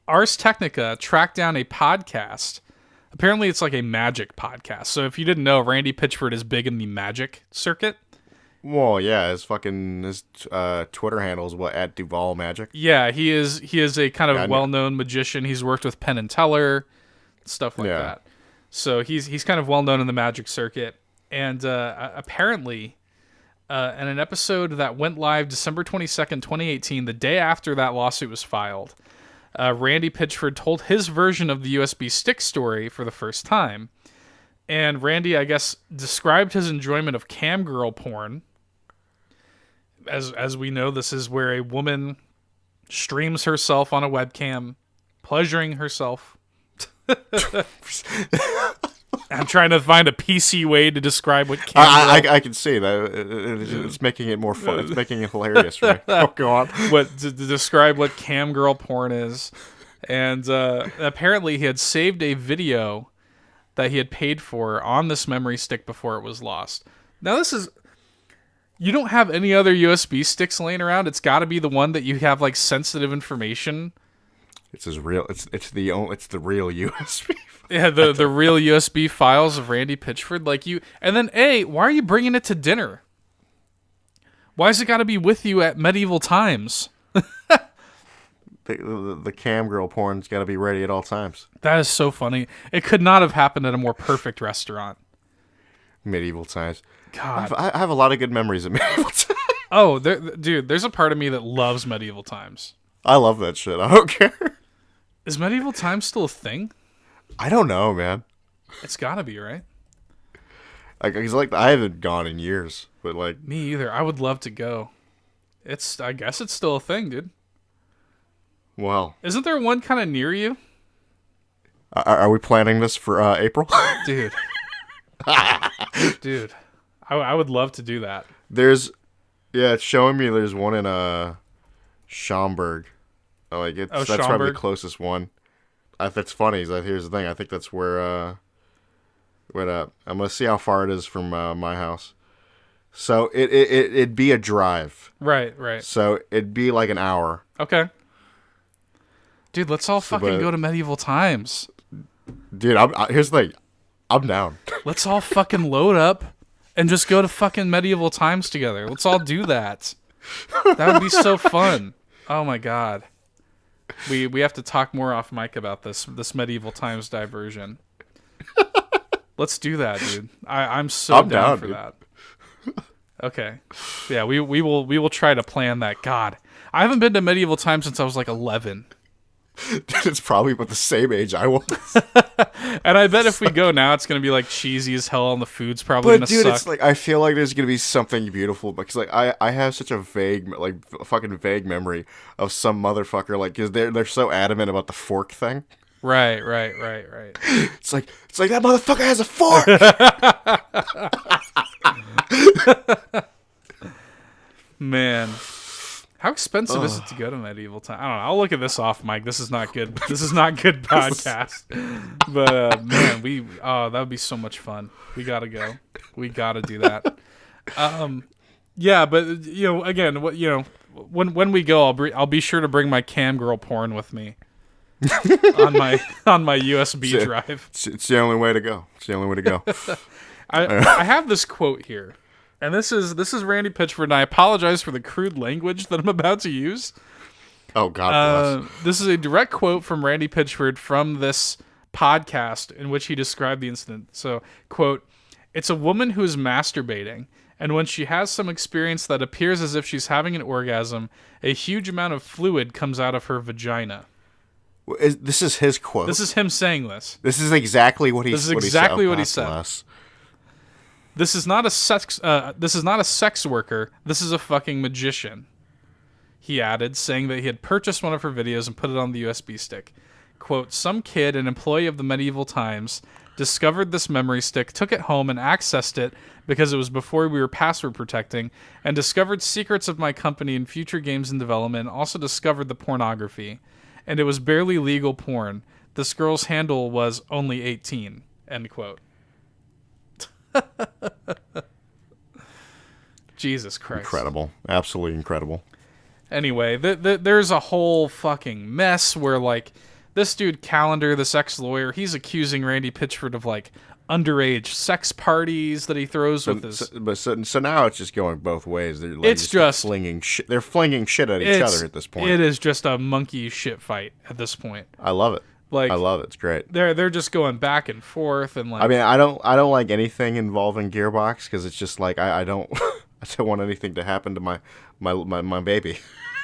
Speaker 2: Ars Technica tracked down a podcast. Apparently, it's like a Magic podcast. So if you didn't know, Randy Pitchford is big in the Magic circuit.
Speaker 1: Well, yeah, his Twitter handle is at Duval Magic.
Speaker 2: Yeah, he is a kind of well-known magician. He's worked with Penn and Teller, stuff like that. So he's kind of well-known in the Magic circuit. And apparently, in an episode that went live December 22nd, 2018, the day after that lawsuit was filed, Randy Pitchford told his version of the USB stick story for the first time. And Randy, I guess, described his enjoyment of cam girl porn. As we know, this is where a woman streams herself on a webcam, pleasuring herself. I'm trying to find a PC way to describe what cam girl...
Speaker 1: I can see that. It's making it more fun. It's making it hilarious for me. Oh, go on.
Speaker 2: To describe what cam girl porn is. And apparently he had saved a video that he had paid for on this memory stick before it was lost. Now this is... You don't have any other USB sticks laying around. It's got to be the one that you have like sensitive information.
Speaker 1: It's the real USB.
Speaker 2: Yeah, the real USB files of Randy Pitchford, and then why are you bringing it to dinner? Why has it got to be with you at Medieval Times?
Speaker 1: The cam girl porn's got to be ready at all times.
Speaker 2: That is so funny. It could not have happened at a more perfect restaurant.
Speaker 1: Medieval Times.
Speaker 2: God,
Speaker 1: I have a lot of good memories of Medieval Times.
Speaker 2: Oh, dude, there's a part of me that loves Medieval Times.
Speaker 1: I love that shit. I don't care.
Speaker 2: Is Medieval Times still a thing?
Speaker 1: I don't know, man.
Speaker 2: It's gotta be, right?
Speaker 1: I haven't gone in years, but
Speaker 2: me either. I would love to go. I guess it's still a thing, dude.
Speaker 1: Well,
Speaker 2: isn't there one kind of near you?
Speaker 1: Are we planning this for April?
Speaker 2: Dude. Dude. I would love to do that.
Speaker 1: It's showing me there's one in Schaumburg. That's
Speaker 2: Schaumburg?
Speaker 1: probably the closest one. that's funny. Here's the thing. I think that's where. I'm gonna see how far it is from my house. So it'd be a drive.
Speaker 2: Right.
Speaker 1: So it'd be like an hour.
Speaker 2: Okay. Dude, let's all fucking go to medieval times.
Speaker 1: Dude, here's the thing. I'm down.
Speaker 2: Let's all fucking load up and just go to fucking medieval times together. Let's all do that. That would be so fun. Oh my god. We have to talk more off mic about this medieval times diversion. Let's do that, dude. I'm down for
Speaker 1: dude.
Speaker 2: that. Okay. Yeah, we will try to plan that. God, I haven't been to medieval times since I was like 11.
Speaker 1: Dude, it's probably about the same age I was.
Speaker 2: And I bet if we go now, it's gonna be like cheesy as hell, and the food's probably gonna suck.
Speaker 1: It's like I feel like there's gonna be something beautiful because like I have such a fucking vague memory of some motherfucker like because they're so adamant about the fork thing.
Speaker 2: Right.
Speaker 1: It's like that motherfucker has a fork.
Speaker 2: Man, how expensive is it to go to medieval time? I don't know. I'll look at this off mic. This is not good. This is not good podcast. But man, that would be so much fun. We gotta go. We gotta do that. Yeah, but again, when we go, I'll be sure to bring my cam girl porn with me. on my USB drive.
Speaker 1: It's the only way to go.
Speaker 2: I have this quote here, and this is Randy Pitchford, and I apologize for the crude language that I'm about to use.
Speaker 1: Oh God bless.
Speaker 2: This is a direct quote from Randy Pitchford from this podcast in which he described the incident. So, quote, "It's a woman who is masturbating, and when she has some experience that appears as if she's having an orgasm, a huge amount of fluid comes out of her vagina."
Speaker 1: This is his quote.
Speaker 2: This is him saying this.
Speaker 1: This is exactly what he.
Speaker 2: This is exactly what he said.
Speaker 1: Bless.
Speaker 2: This is not a sex. This is not a sex worker. This is a fucking magician. He added, saying that he had purchased one of her videos and put it on the USB stick. Quote, "Some kid, an employee of the medieval times, discovered this memory stick, took it home and accessed it because it was before we were password protecting, and discovered secrets of my company and future games in development, and also discovered the pornography. And it was barely legal porn. This girl's handle was only 18. End quote. Jesus Christ.
Speaker 1: Incredible. Absolutely incredible.
Speaker 2: Anyway, there's a whole fucking mess where, like, this dude Calendar, this ex-lawyer, he's accusing Randy Pitchford of, like, underage sex parties that he throws with his...
Speaker 1: So now it's just going both ways. They're, like,
Speaker 2: it's just
Speaker 1: flinging shit. They're flinging shit at each other at this point.
Speaker 2: It is just a monkey shit fight at this point.
Speaker 1: I love it.
Speaker 2: Like,
Speaker 1: I love it. It's great.
Speaker 2: They're just going back and forth and like.
Speaker 1: I mean, I don't like anything involving Gearbox because it's just like I don't I don't want anything to happen to my baby.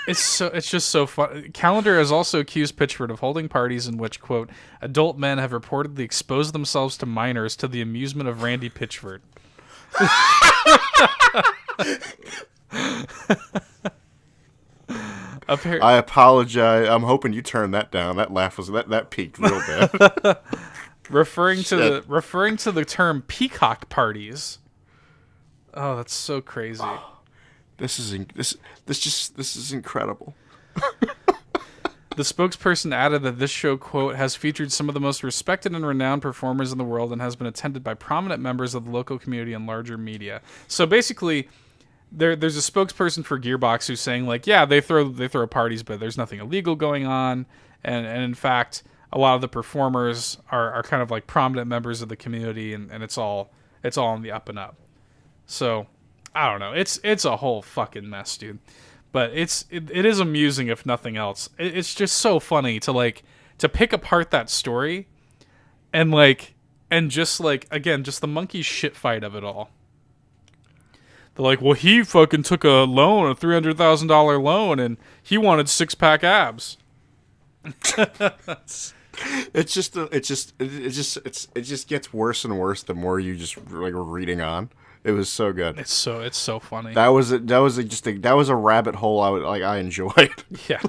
Speaker 2: It's just so fun. Calendar has also accused Pitchford of holding parties in which, quote, adult men have reportedly exposed themselves to minors to the amusement of Randy Pitchford.
Speaker 1: I apologize. I'm hoping you turned that down. That laugh was that peaked real bad.
Speaker 2: referring to the term peacock parties. Oh, that's so crazy.
Speaker 1: This is incredible.
Speaker 2: The spokesperson added that this show, quote, has featured some of the most respected and renowned performers in the world and has been attended by prominent members of the local community and larger media. So basically, there's a spokesperson for Gearbox who's saying, like, yeah, they throw parties, but there's nothing illegal going on. And in fact, a lot of the performers are kind of like prominent members of the community, and it's all on the up and up. So I don't know. It's a whole fucking mess, dude. But it is amusing if nothing else. It's just so funny to pick apart that story and just the monkey shit fight of it all. They're like, well, he fucking took a loan, a $300,000 loan, and he wanted 6-pack abs.
Speaker 1: It just gets worse and worse the more you just like reading on. It was so good.
Speaker 2: It's so funny.
Speaker 1: That was a rabbit hole I enjoyed.
Speaker 2: Yeah.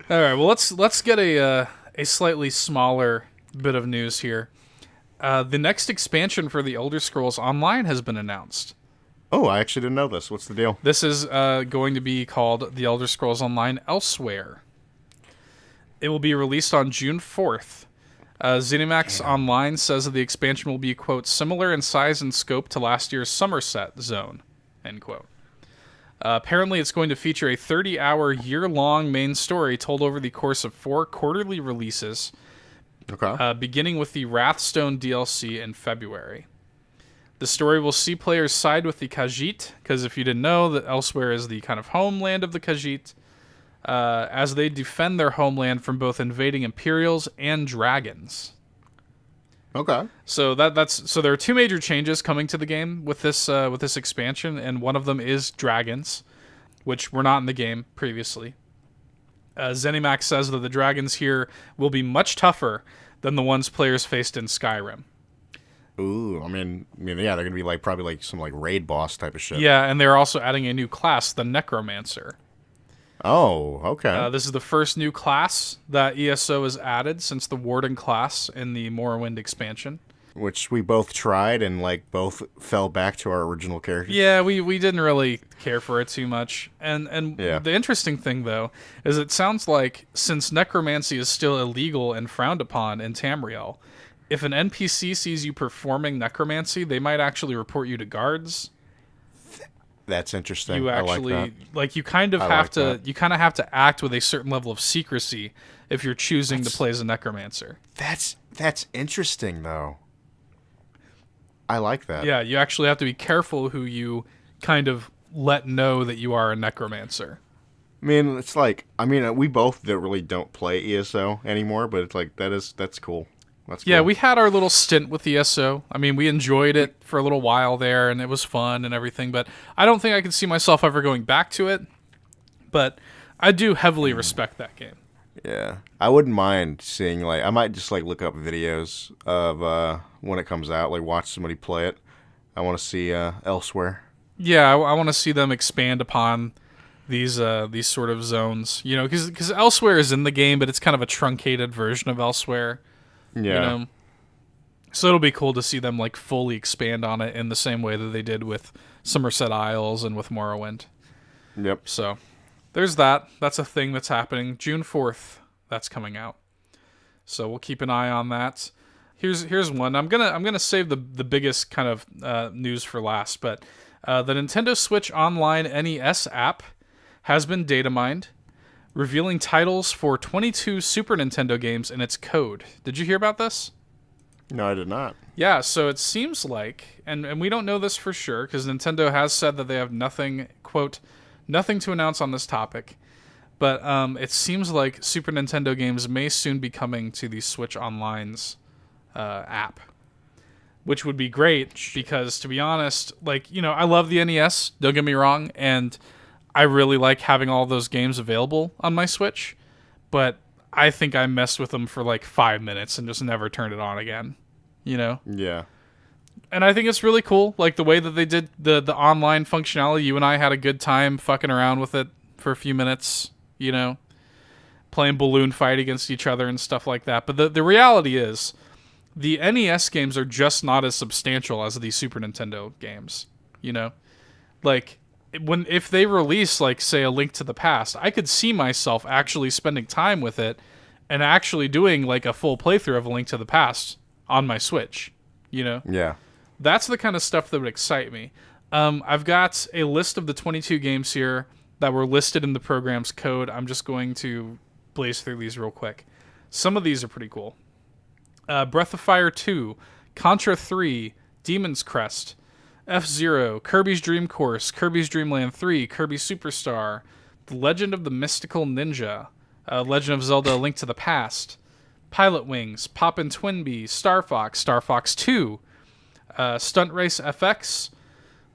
Speaker 2: All right. Well, let's get a slightly smaller bit of news here. The next expansion for the Elder Scrolls Online has been announced.
Speaker 1: Oh, I actually didn't know this. What's the deal?
Speaker 2: This is going to be called the Elder Scrolls Online Elsweyr. It will be released on June 4th. ZeniMax Online says that the expansion will be, quote, similar in size and scope to last year's Somerset Zone, end quote. Apparently, it's going to feature a 30-hour, year-long main story told over the course of 4 quarterly releases, beginning with the Wrathstone DLC in February. The story will see players side with the Khajiit, because if you didn't know, that Elsweyr is the kind of homeland of the Khajiit, as they defend their homeland from both invading Imperials and dragons.
Speaker 1: Okay.
Speaker 2: So so there are 2 major changes coming to the game with this expansion, and one of them is dragons, which were not in the game previously. ZeniMax says that the dragons here will be much tougher than the ones players faced in Skyrim.
Speaker 1: Ooh, I mean, yeah, they're gonna be probably some raid boss type of shit.
Speaker 2: Yeah, and they're also adding a new class, the Necromancer.
Speaker 1: Oh, okay.
Speaker 2: This is the first new class that ESO has added since the Warden class in the Morrowind expansion.
Speaker 1: Which we both tried and both fell back to our original characters.
Speaker 2: Yeah, we didn't really care for it too much. And the interesting thing, though, is it sounds like since necromancy is still illegal and frowned upon in Tamriel, if an NPC sees you performing necromancy, they might actually report you to guards.
Speaker 1: That's interesting.
Speaker 2: You actually
Speaker 1: I like that.
Speaker 2: you kind of have to act with a certain level of secrecy if you're choosing to play as a necromancer.
Speaker 1: That's interesting though. I like that.
Speaker 2: Yeah, you actually have to be careful who you kind of let know that you are a necromancer.
Speaker 1: I mean, it's we both don't play ESO anymore, but it's that's cool. That's cool.
Speaker 2: Yeah, we had our little stint with ESO. I mean, we enjoyed it for a little while there, and it was fun and everything, but I don't think I could see myself ever going back to it. But I do heavily respect that game.
Speaker 1: Yeah. I wouldn't mind seeing, I might just, look up videos of when it comes out, watch somebody play it. I want to see Elsweyr.
Speaker 2: Yeah, I want to see them expand upon these sort of zones, because Elsweyr is in the game, but it's kind of a truncated version of Elsweyr.
Speaker 1: Yeah.
Speaker 2: So it'll be cool to see them fully expand on it in the same way that they did with Somerset Isles and with Morrowind.
Speaker 1: Yep.
Speaker 2: So there's that. That's a thing that's happening. June 4th, that's coming out. So we'll keep an eye on that. Here's one. I'm gonna save the biggest kind of news for last, but the Nintendo Switch Online NES app has been data mined, revealing titles for 22 Super Nintendo games in its code. Did you hear about this?
Speaker 1: No, I did not.
Speaker 2: Yeah, so it seems like, and we don't know this for sure, because Nintendo has said that they have nothing, quote, nothing to announce on this topic, but it seems like Super Nintendo games may soon be coming to the Switch Online's app, which would be great, because, to be honest, I love the NES, don't get me wrong, and I really like having all those games available on my Switch, but I think I messed with them for 5 minutes and just never turned it on again,
Speaker 1: Yeah.
Speaker 2: And I think it's really cool, the way that they did the online functionality. You and I had a good time fucking around with it for a few minutes, playing balloon fight against each other and stuff like that. But the reality is, the NES games are just not as substantial as the Super Nintendo games, if they release, say, A Link to the Past, I could see myself actually spending time with it and actually doing, a full playthrough of A Link to the Past on my Switch,
Speaker 1: Yeah.
Speaker 2: That's the kind of stuff that would excite me. I've got a list of the 22 games here that were listed in the program's code. I'm just going to blaze through these real quick. Some of these are pretty cool. Breath of Fire 2, Contra 3, Demon's Crest, F-Zero, Kirby's Dream Course, Kirby's Dream Land 3, Kirby Superstar, The Legend of the Mystical Ninja, Legend of Zelda: A Link to the Past, Pilot Wings, Poppin' Twinbee, Star Fox, Star Fox 2, Stunt Race FX,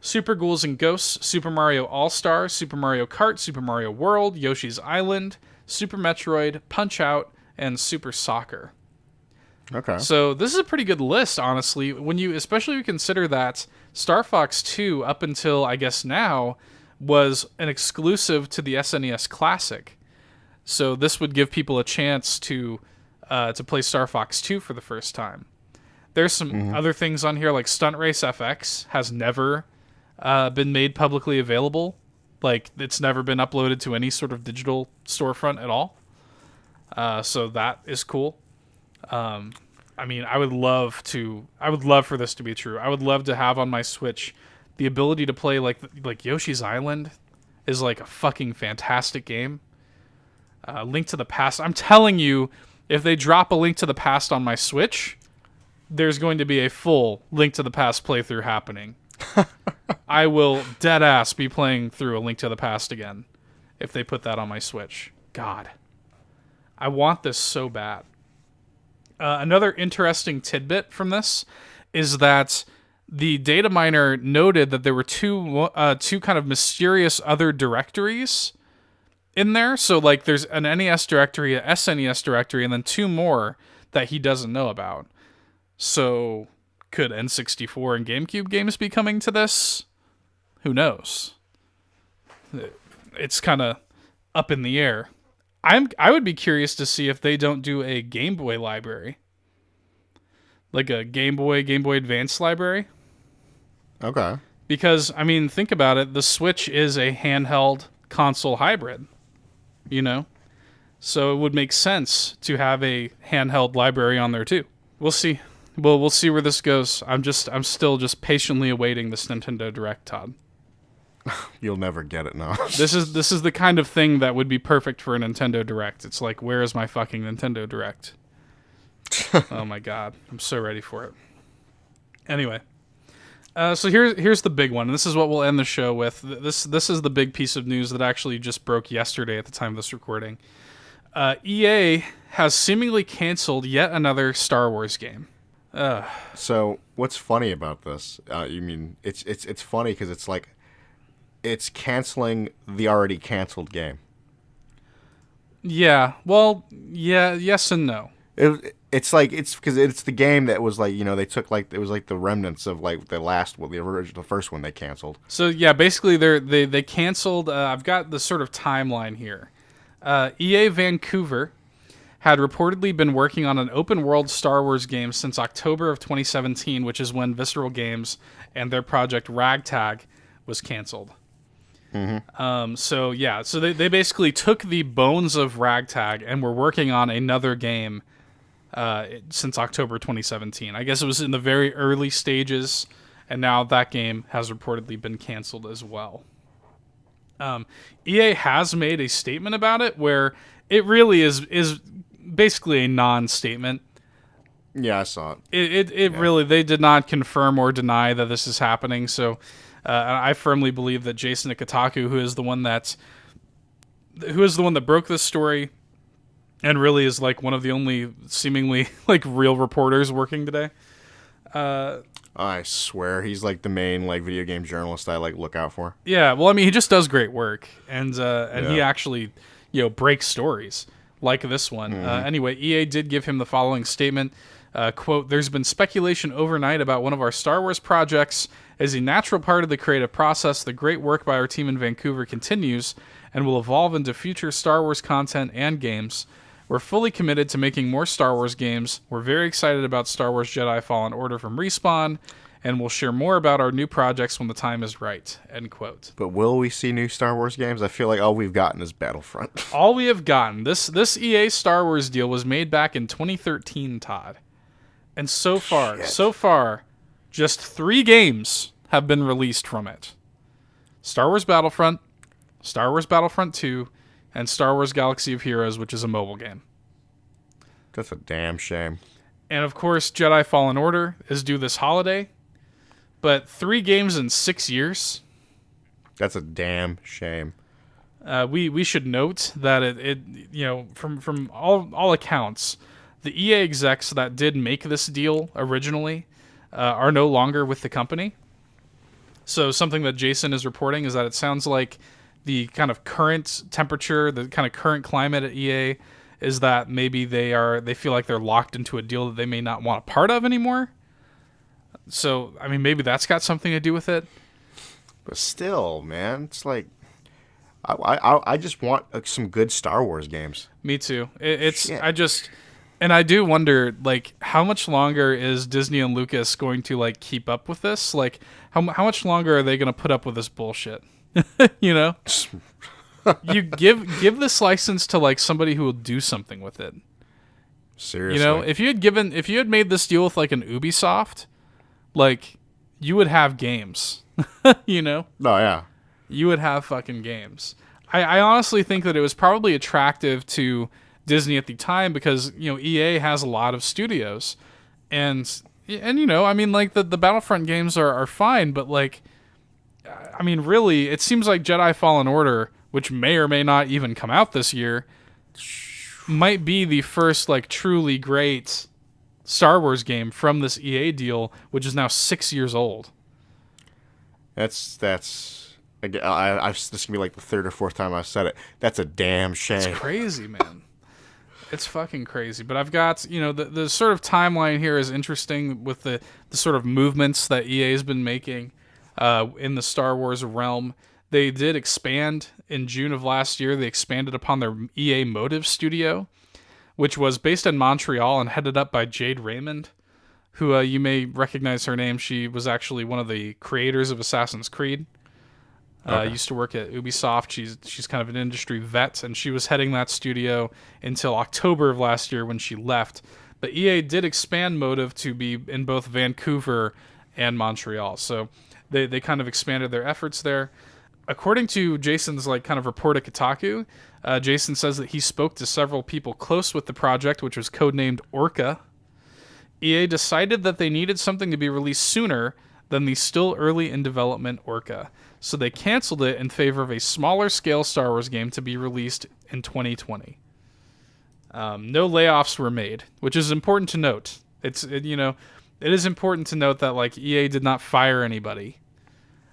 Speaker 2: Super Ghouls and Ghosts, Super Mario All-Star, Super Mario Kart, Super Mario World, Yoshi's Island, Super Metroid, Punch-Out, and Super Soccer.
Speaker 1: Okay.
Speaker 2: So this is a pretty good list, honestly, especially when you consider that Star Fox 2, up until, I guess now, was an exclusive to the SNES Classic. So this would give people a chance to play Star Fox 2 for the first time. There's some other things on here, like Stunt Race FX has never been made publicly available. It's never been uploaded to any sort of digital storefront at all. So that is cool. I mean, I would love for this to be true. I would love to have on my Switch the ability to play like Yoshi's Island is like a fucking fantastic game. Link to the Past. I'm telling you, if they drop a Link to the Past on my Switch, there's going to be a full Link to the Past playthrough happening. I will dead ass be playing through a Link to the Past again if they put that on my Switch. God. I want this so bad. Another interesting tidbit from this is that the data miner noted that there were two kind of mysterious other directories in there. So like there's an NES directory, a SNES directory, and then two more that he doesn't know about. So could N64 and GameCube games be coming to this? Who knows? It's kind of up in the air. I would be curious to see if they don't do a Game Boy library. Like a Game Boy Advance library.
Speaker 1: Okay.
Speaker 2: Because, I mean, think about it. The Switch is a handheld console hybrid. You know? So it would make sense to have a handheld library on there too. We'll see. Well, we'll see where this goes. I'm still just patiently awaiting this Nintendo Direct, Todd.
Speaker 1: You'll never get it now.
Speaker 2: This is the kind of thing that would be perfect for a Nintendo Direct. It's like, where is my fucking Nintendo Direct? Oh my god, I'm so ready for it. Anyway, so here's the big one. And this is what we'll end the show with. This is the big piece of news that actually just broke yesterday at the time of this recording. EA has seemingly canceled yet another Star Wars game.
Speaker 1: So what's funny about this? You mean it's funny because it's like it's canceling the already canceled game.
Speaker 2: Yeah. Well, yeah. Yes and no.
Speaker 1: It's like it's because it's the game that was like, you know, they took like it was like the remnants of like the first one they canceled.
Speaker 2: So yeah, basically they canceled. I've got the sort of timeline here. EA Vancouver had reportedly been working on an open world Star Wars game since October of 2017, which is when Visceral Games and their project Ragtag was canceled. Mm-hmm. So they basically took the bones of Ragtag and were working on another game since October 2017. I guess it was in the very early stages, and now that game has reportedly been canceled as well. EA has made a statement about it where it really is basically a non-statement.
Speaker 1: Yeah, I saw it.
Speaker 2: It really, they did not confirm or deny that this is happening. So I firmly believe that Jason at Kotaku, who is the one that broke this story, and really is like one of the only seemingly like real reporters working today.
Speaker 1: I swear he's like the main like video game journalist I like look out for.
Speaker 2: Yeah, well, I mean, he just does great work, and he actually breaks stories like this one. Mm-hmm. Anyway, EA did give him the following statement. Quote, "There's been speculation overnight about one of our Star Wars projects. As a natural part of the creative process, the great work by our team in Vancouver continues and will evolve into future Star Wars content and games. We're fully committed to making more Star Wars games. We're very excited about Star Wars Jedi Fallen Order from Respawn, and we'll share more about our new projects when the time is right." End quote.
Speaker 1: But will we see new Star Wars games? I feel like all we've gotten is Battlefront.
Speaker 2: All we have gotten. This EA Star Wars deal was made back in 2013, Todd. And so far, just 3 games have been released from it. Star Wars Battlefront, Star Wars Battlefront 2, and Star Wars Galaxy of Heroes, which is a mobile game.
Speaker 1: That's a damn shame.
Speaker 2: And of course, Jedi Fallen Order is due this holiday. But 3 games in 6 years?
Speaker 1: That's a damn shame.
Speaker 2: We should note that it from all accounts, the EA execs that did make this deal originally are no longer with the company. So something that Jason is reporting is that it sounds like the kind of current temperature, the kind of current climate at EA is that maybe they feel like they're locked into a deal that they may not want a part of anymore. So, I mean, maybe that's got something to do with it.
Speaker 1: But still, man, it's like I just want some good Star Wars games.
Speaker 2: Me too. I do wonder, like, how much longer is Disney and Lucas going to like keep up with this? Like, how much longer are they going to put up with this bullshit? You know? you give this license to like somebody who will do something with it.
Speaker 1: Seriously.
Speaker 2: You know, if you had made this deal with like an Ubisoft, like you would have games. You know?
Speaker 1: Oh yeah.
Speaker 2: You would have fucking games. I honestly think that it was probably attractive to Disney at the time because, you know, EA has a lot of studios. And you know, I mean, like, the Battlefront games are fine, but, like, I mean, really, it seems like Jedi Fallen Order, which may or may not even come out this year, might be the first, like, truly great Star Wars game from this EA deal, which is now 6 years old.
Speaker 1: This is gonna be like the third or fourth time I've said it. That's a damn shame.
Speaker 2: It's crazy, man. It's fucking crazy. But I've got, you know, the sort of timeline here is interesting with the sort of movements that EA has been making in the Star Wars realm. They did expand in June of last year. They expanded upon their EA Motive studio, which was based in Montreal and headed up by Jade Raymond, who you may recognize her name. She was actually one of the creators of Assassin's Creed.
Speaker 1: Okay.
Speaker 2: Used to work at Ubisoft. She's kind of an industry vet, and she was heading that studio until October of last year when she left. But EA did expand Motive to be in both Vancouver and Montreal, so they kind of expanded their efforts there. According to Jason's like kind of report at Kotaku, Jason says that he spoke to several people close with the project, which was codenamed Orca. EA decided that they needed something to be released sooner than the still early in development Orca, so they canceled it in favor of a smaller scale Star Wars game to be released in 2020. No layoffs were made, which is important to note. It is important to note that like EA did not fire anybody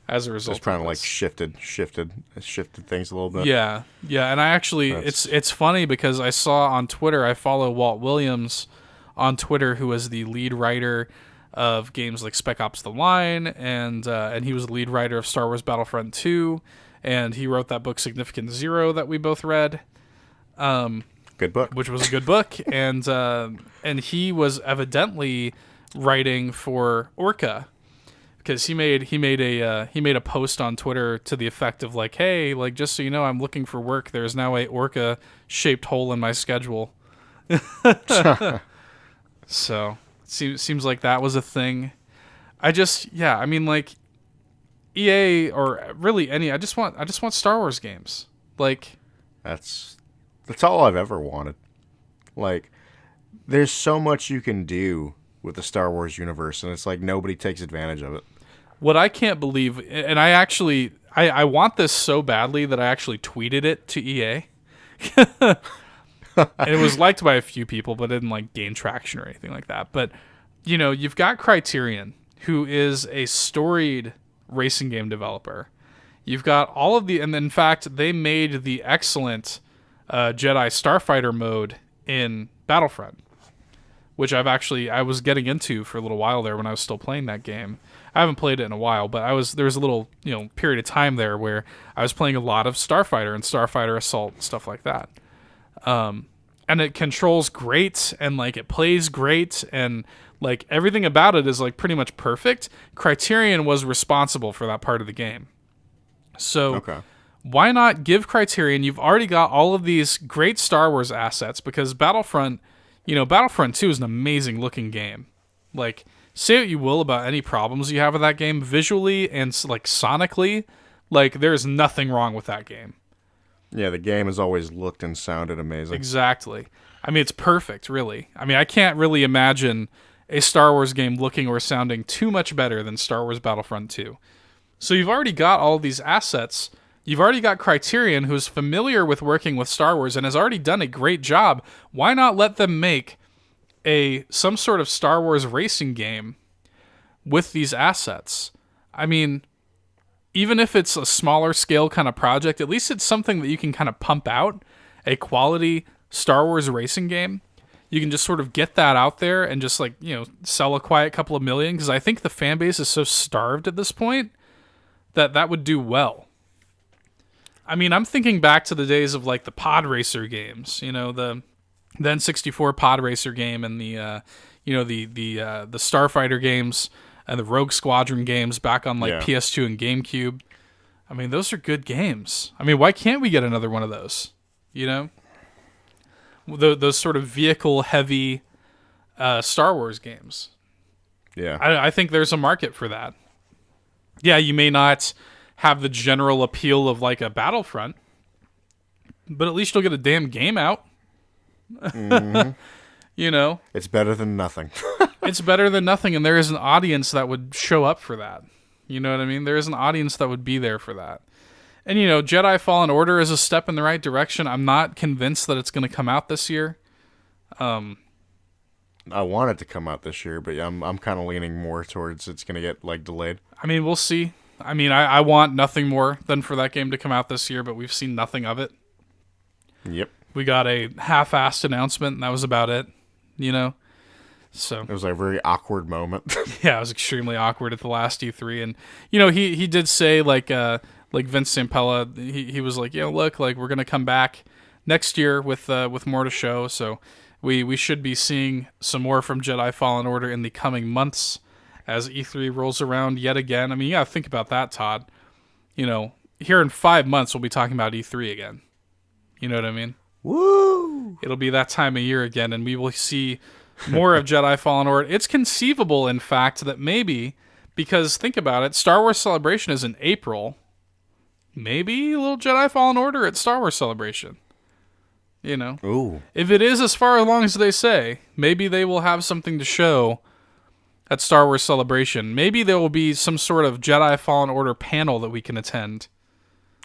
Speaker 2: as a result.
Speaker 1: Just kind of like shifted things a little bit.
Speaker 2: Yeah, and I actually it's funny because I saw on Twitter, I follow Walt Williams on Twitter, who is the lead writer of games like Spec Ops: The Line, and he was the lead writer of Star Wars Battlefront 2, and he wrote that book Significant Zero that we both read.
Speaker 1: Good book.
Speaker 2: Which was a good book, and he was evidently writing for Orca because he made a post on Twitter to the effect of like, hey, like just so you know, I'm looking for work. There's now a Orca shaped hole in my schedule. So seems like that was a thing. I mean, like EA or really any. I just want Star Wars games. Like
Speaker 1: that's all I've ever wanted. Like there's so much you can do with the Star Wars universe, and it's like nobody takes advantage of it.
Speaker 2: What I can't believe, and I want this so badly that I actually tweeted it to EA. And it was liked by a few people, but it didn't like gain traction or anything like that. But you know, you've got Criterion, who is a storied racing game developer. You've got all of and in fact, they made the excellent Jedi Starfighter mode in Battlefront, which I was getting into for a little while there when I was still playing that game. I haven't played it in a while, but there was a little, you know, period of time there where I was playing a lot of Starfighter and Starfighter Assault and stuff like that. And it controls great, and like it plays great, and like everything about it is like pretty much perfect. Criterion was responsible for that part of the game. So why not give Criterion? You've already got all of these great Star Wars assets, because Battlefront 2 is an amazing looking game. Like, say what you will about any problems you have with that game, visually and like sonically, like there's nothing wrong with that game.
Speaker 1: Yeah, the game has always looked and sounded amazing.
Speaker 2: Exactly. I mean, it's perfect, really. I mean, I can't really imagine a Star Wars game looking or sounding too much better than Star Wars Battlefront 2. So you've already got all these assets. You've already got Criterion, who's familiar with working with Star Wars and has already done a great job. Why not let them make some sort of Star Wars racing game with these assets? I mean, even if it's a smaller scale kind of project, at least it's something that you can kind of pump out, a quality Star Wars racing game. You can just sort of get that out there and just like, you know, sell a quiet couple of million, because I think the fan base is so starved at this point that would do well. I mean, I'm thinking back to the days of like the pod racer games, you know, the N64 pod racer game and the Starfighter games and the Rogue Squadron games back on like PS2 and GameCube. I mean, those are good games. I mean, why can't we get another one of those? You know? Those sort of vehicle-heavy Star Wars games.
Speaker 1: Yeah.
Speaker 2: I think there's a market for that. Yeah, you may not have the general appeal of like a Battlefront, but at least you'll get a damn game out.
Speaker 1: Mm-hmm.
Speaker 2: You know?
Speaker 1: It's better than nothing.
Speaker 2: It's better than nothing, and there is an audience that would show up for that. You know what I mean? There is an audience that would be there for that. And, you know, Jedi Fallen Order is a step in the right direction. I'm not convinced that it's going to come out this year.
Speaker 1: I want it to come out this year, but I'm kind of leaning more towards it's going to get, like, delayed.
Speaker 2: I mean, we'll see. I mean, I want nothing more than for that game to come out this year, but we've seen nothing of it.
Speaker 1: Yep.
Speaker 2: We got a half-assed announcement, and that was about it, you know? So
Speaker 1: it was like a very awkward moment.
Speaker 2: Yeah, it was extremely awkward at the last E3. And, you know, he did say, like Vince Zampella, he was like, yeah, look, like, we're going to come back next year with more to show, so we should be seeing some more from Jedi Fallen Order in the coming months as E3 rolls around yet again. I mean, you gotta think about that, Todd. You know, here in 5 months, we'll be talking about E3 again. You know what I mean?
Speaker 1: Woo!
Speaker 2: It'll be that time of year again, and we will see more of Jedi Fallen Order. It's conceivable, in fact, that maybe, because think about it, Star Wars Celebration is in April. Maybe a little Jedi Fallen Order at Star Wars Celebration. You know?
Speaker 1: Ooh.
Speaker 2: If it is as far along as they say, maybe they will have something to show at Star Wars Celebration. Maybe there will be some sort of Jedi Fallen Order panel that we can attend.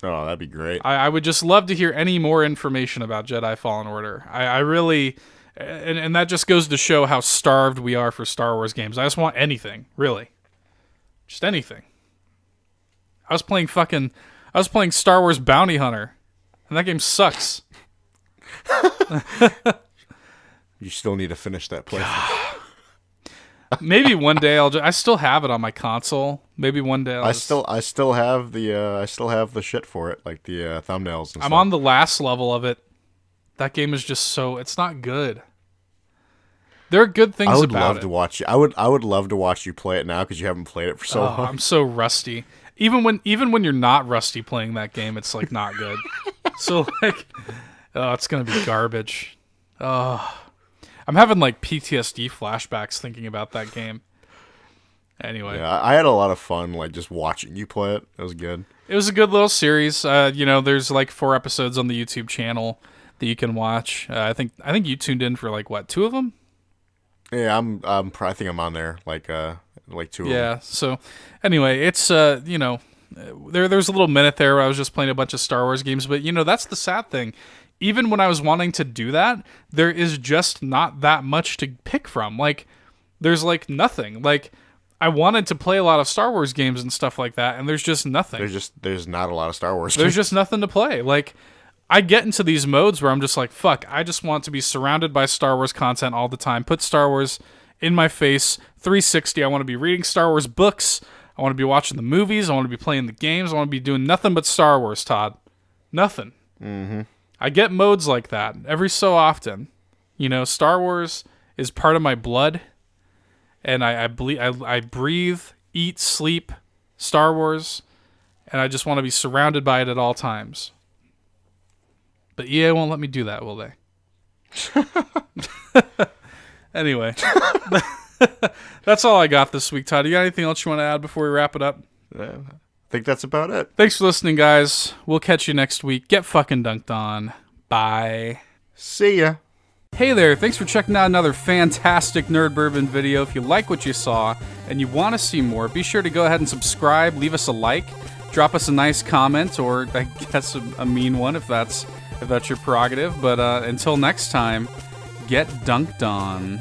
Speaker 1: Oh, that'd be great.
Speaker 2: I would just love to hear any more information about Jedi Fallen Order. I really... And that just goes to show how starved we are for Star Wars games. I just want anything, really. Just anything. I was playing Star Wars Bounty Hunter, and that game sucks.
Speaker 1: You still need to finish that playthrough.
Speaker 2: Maybe one day I still have it on my console. Maybe one day
Speaker 1: I still have the shit for it, like the thumbnails and stuff.
Speaker 2: I'm on the last level of it. That game is just it's not good. There are good things about it.
Speaker 1: I would love to watch you. I would love to watch you play it now because you haven't played it for so long.
Speaker 2: I'm so rusty. Even when you're not rusty playing that game, it's like not good. So like, it's gonna be garbage. I'm having like PTSD flashbacks thinking about that game. Anyway,
Speaker 1: yeah, I had a lot of fun like just watching you play it. It was good.
Speaker 2: It was a good little series. You know, there's like 4 episodes on the YouTube channel that you can watch. I think you tuned in for like what, 2 of them?
Speaker 1: Yeah, I think I'm on there like 2 of them.
Speaker 2: Yeah. So anyway, it's you know, there's a little minute there where I was just playing a bunch of Star Wars games, but you know, that's the sad thing. Even when I was wanting to do that, there is just not that much to pick from. Like, there's like nothing. Like, I wanted to play a lot of Star Wars games and stuff like that, and there's just nothing.
Speaker 1: There's not a lot of Star Wars games.
Speaker 2: There's just nothing to play. Like, I get into these modes where I'm just like, fuck, I just want to be surrounded by Star Wars content all the time. Put Star Wars in my face, 360. I want to be reading Star Wars books. I want to be watching the movies. I want to be playing the games. I want to be doing nothing but Star Wars, Todd. Nothing.
Speaker 1: Mm-hmm.
Speaker 2: I get modes like that every so often. You know, Star Wars is part of my blood, and I breathe, eat, sleep Star Wars, and I just want to be surrounded by it at all times. But EA won't let me do that, will they? Anyway, that's all I got this week, Todd. You got anything else you want to add before we wrap it up?
Speaker 1: I think that's about it.
Speaker 2: Thanks for listening, guys. We'll catch you next week. Get fucking dunked on. Bye.
Speaker 1: See ya.
Speaker 2: Hey there, thanks for checking out another fantastic Nerd Bourbon video. If you like what you saw and you want to see more, be sure to go ahead and subscribe, leave us a like, drop us a nice comment, or I guess a mean one if that's your prerogative. But until next time, get dunked on.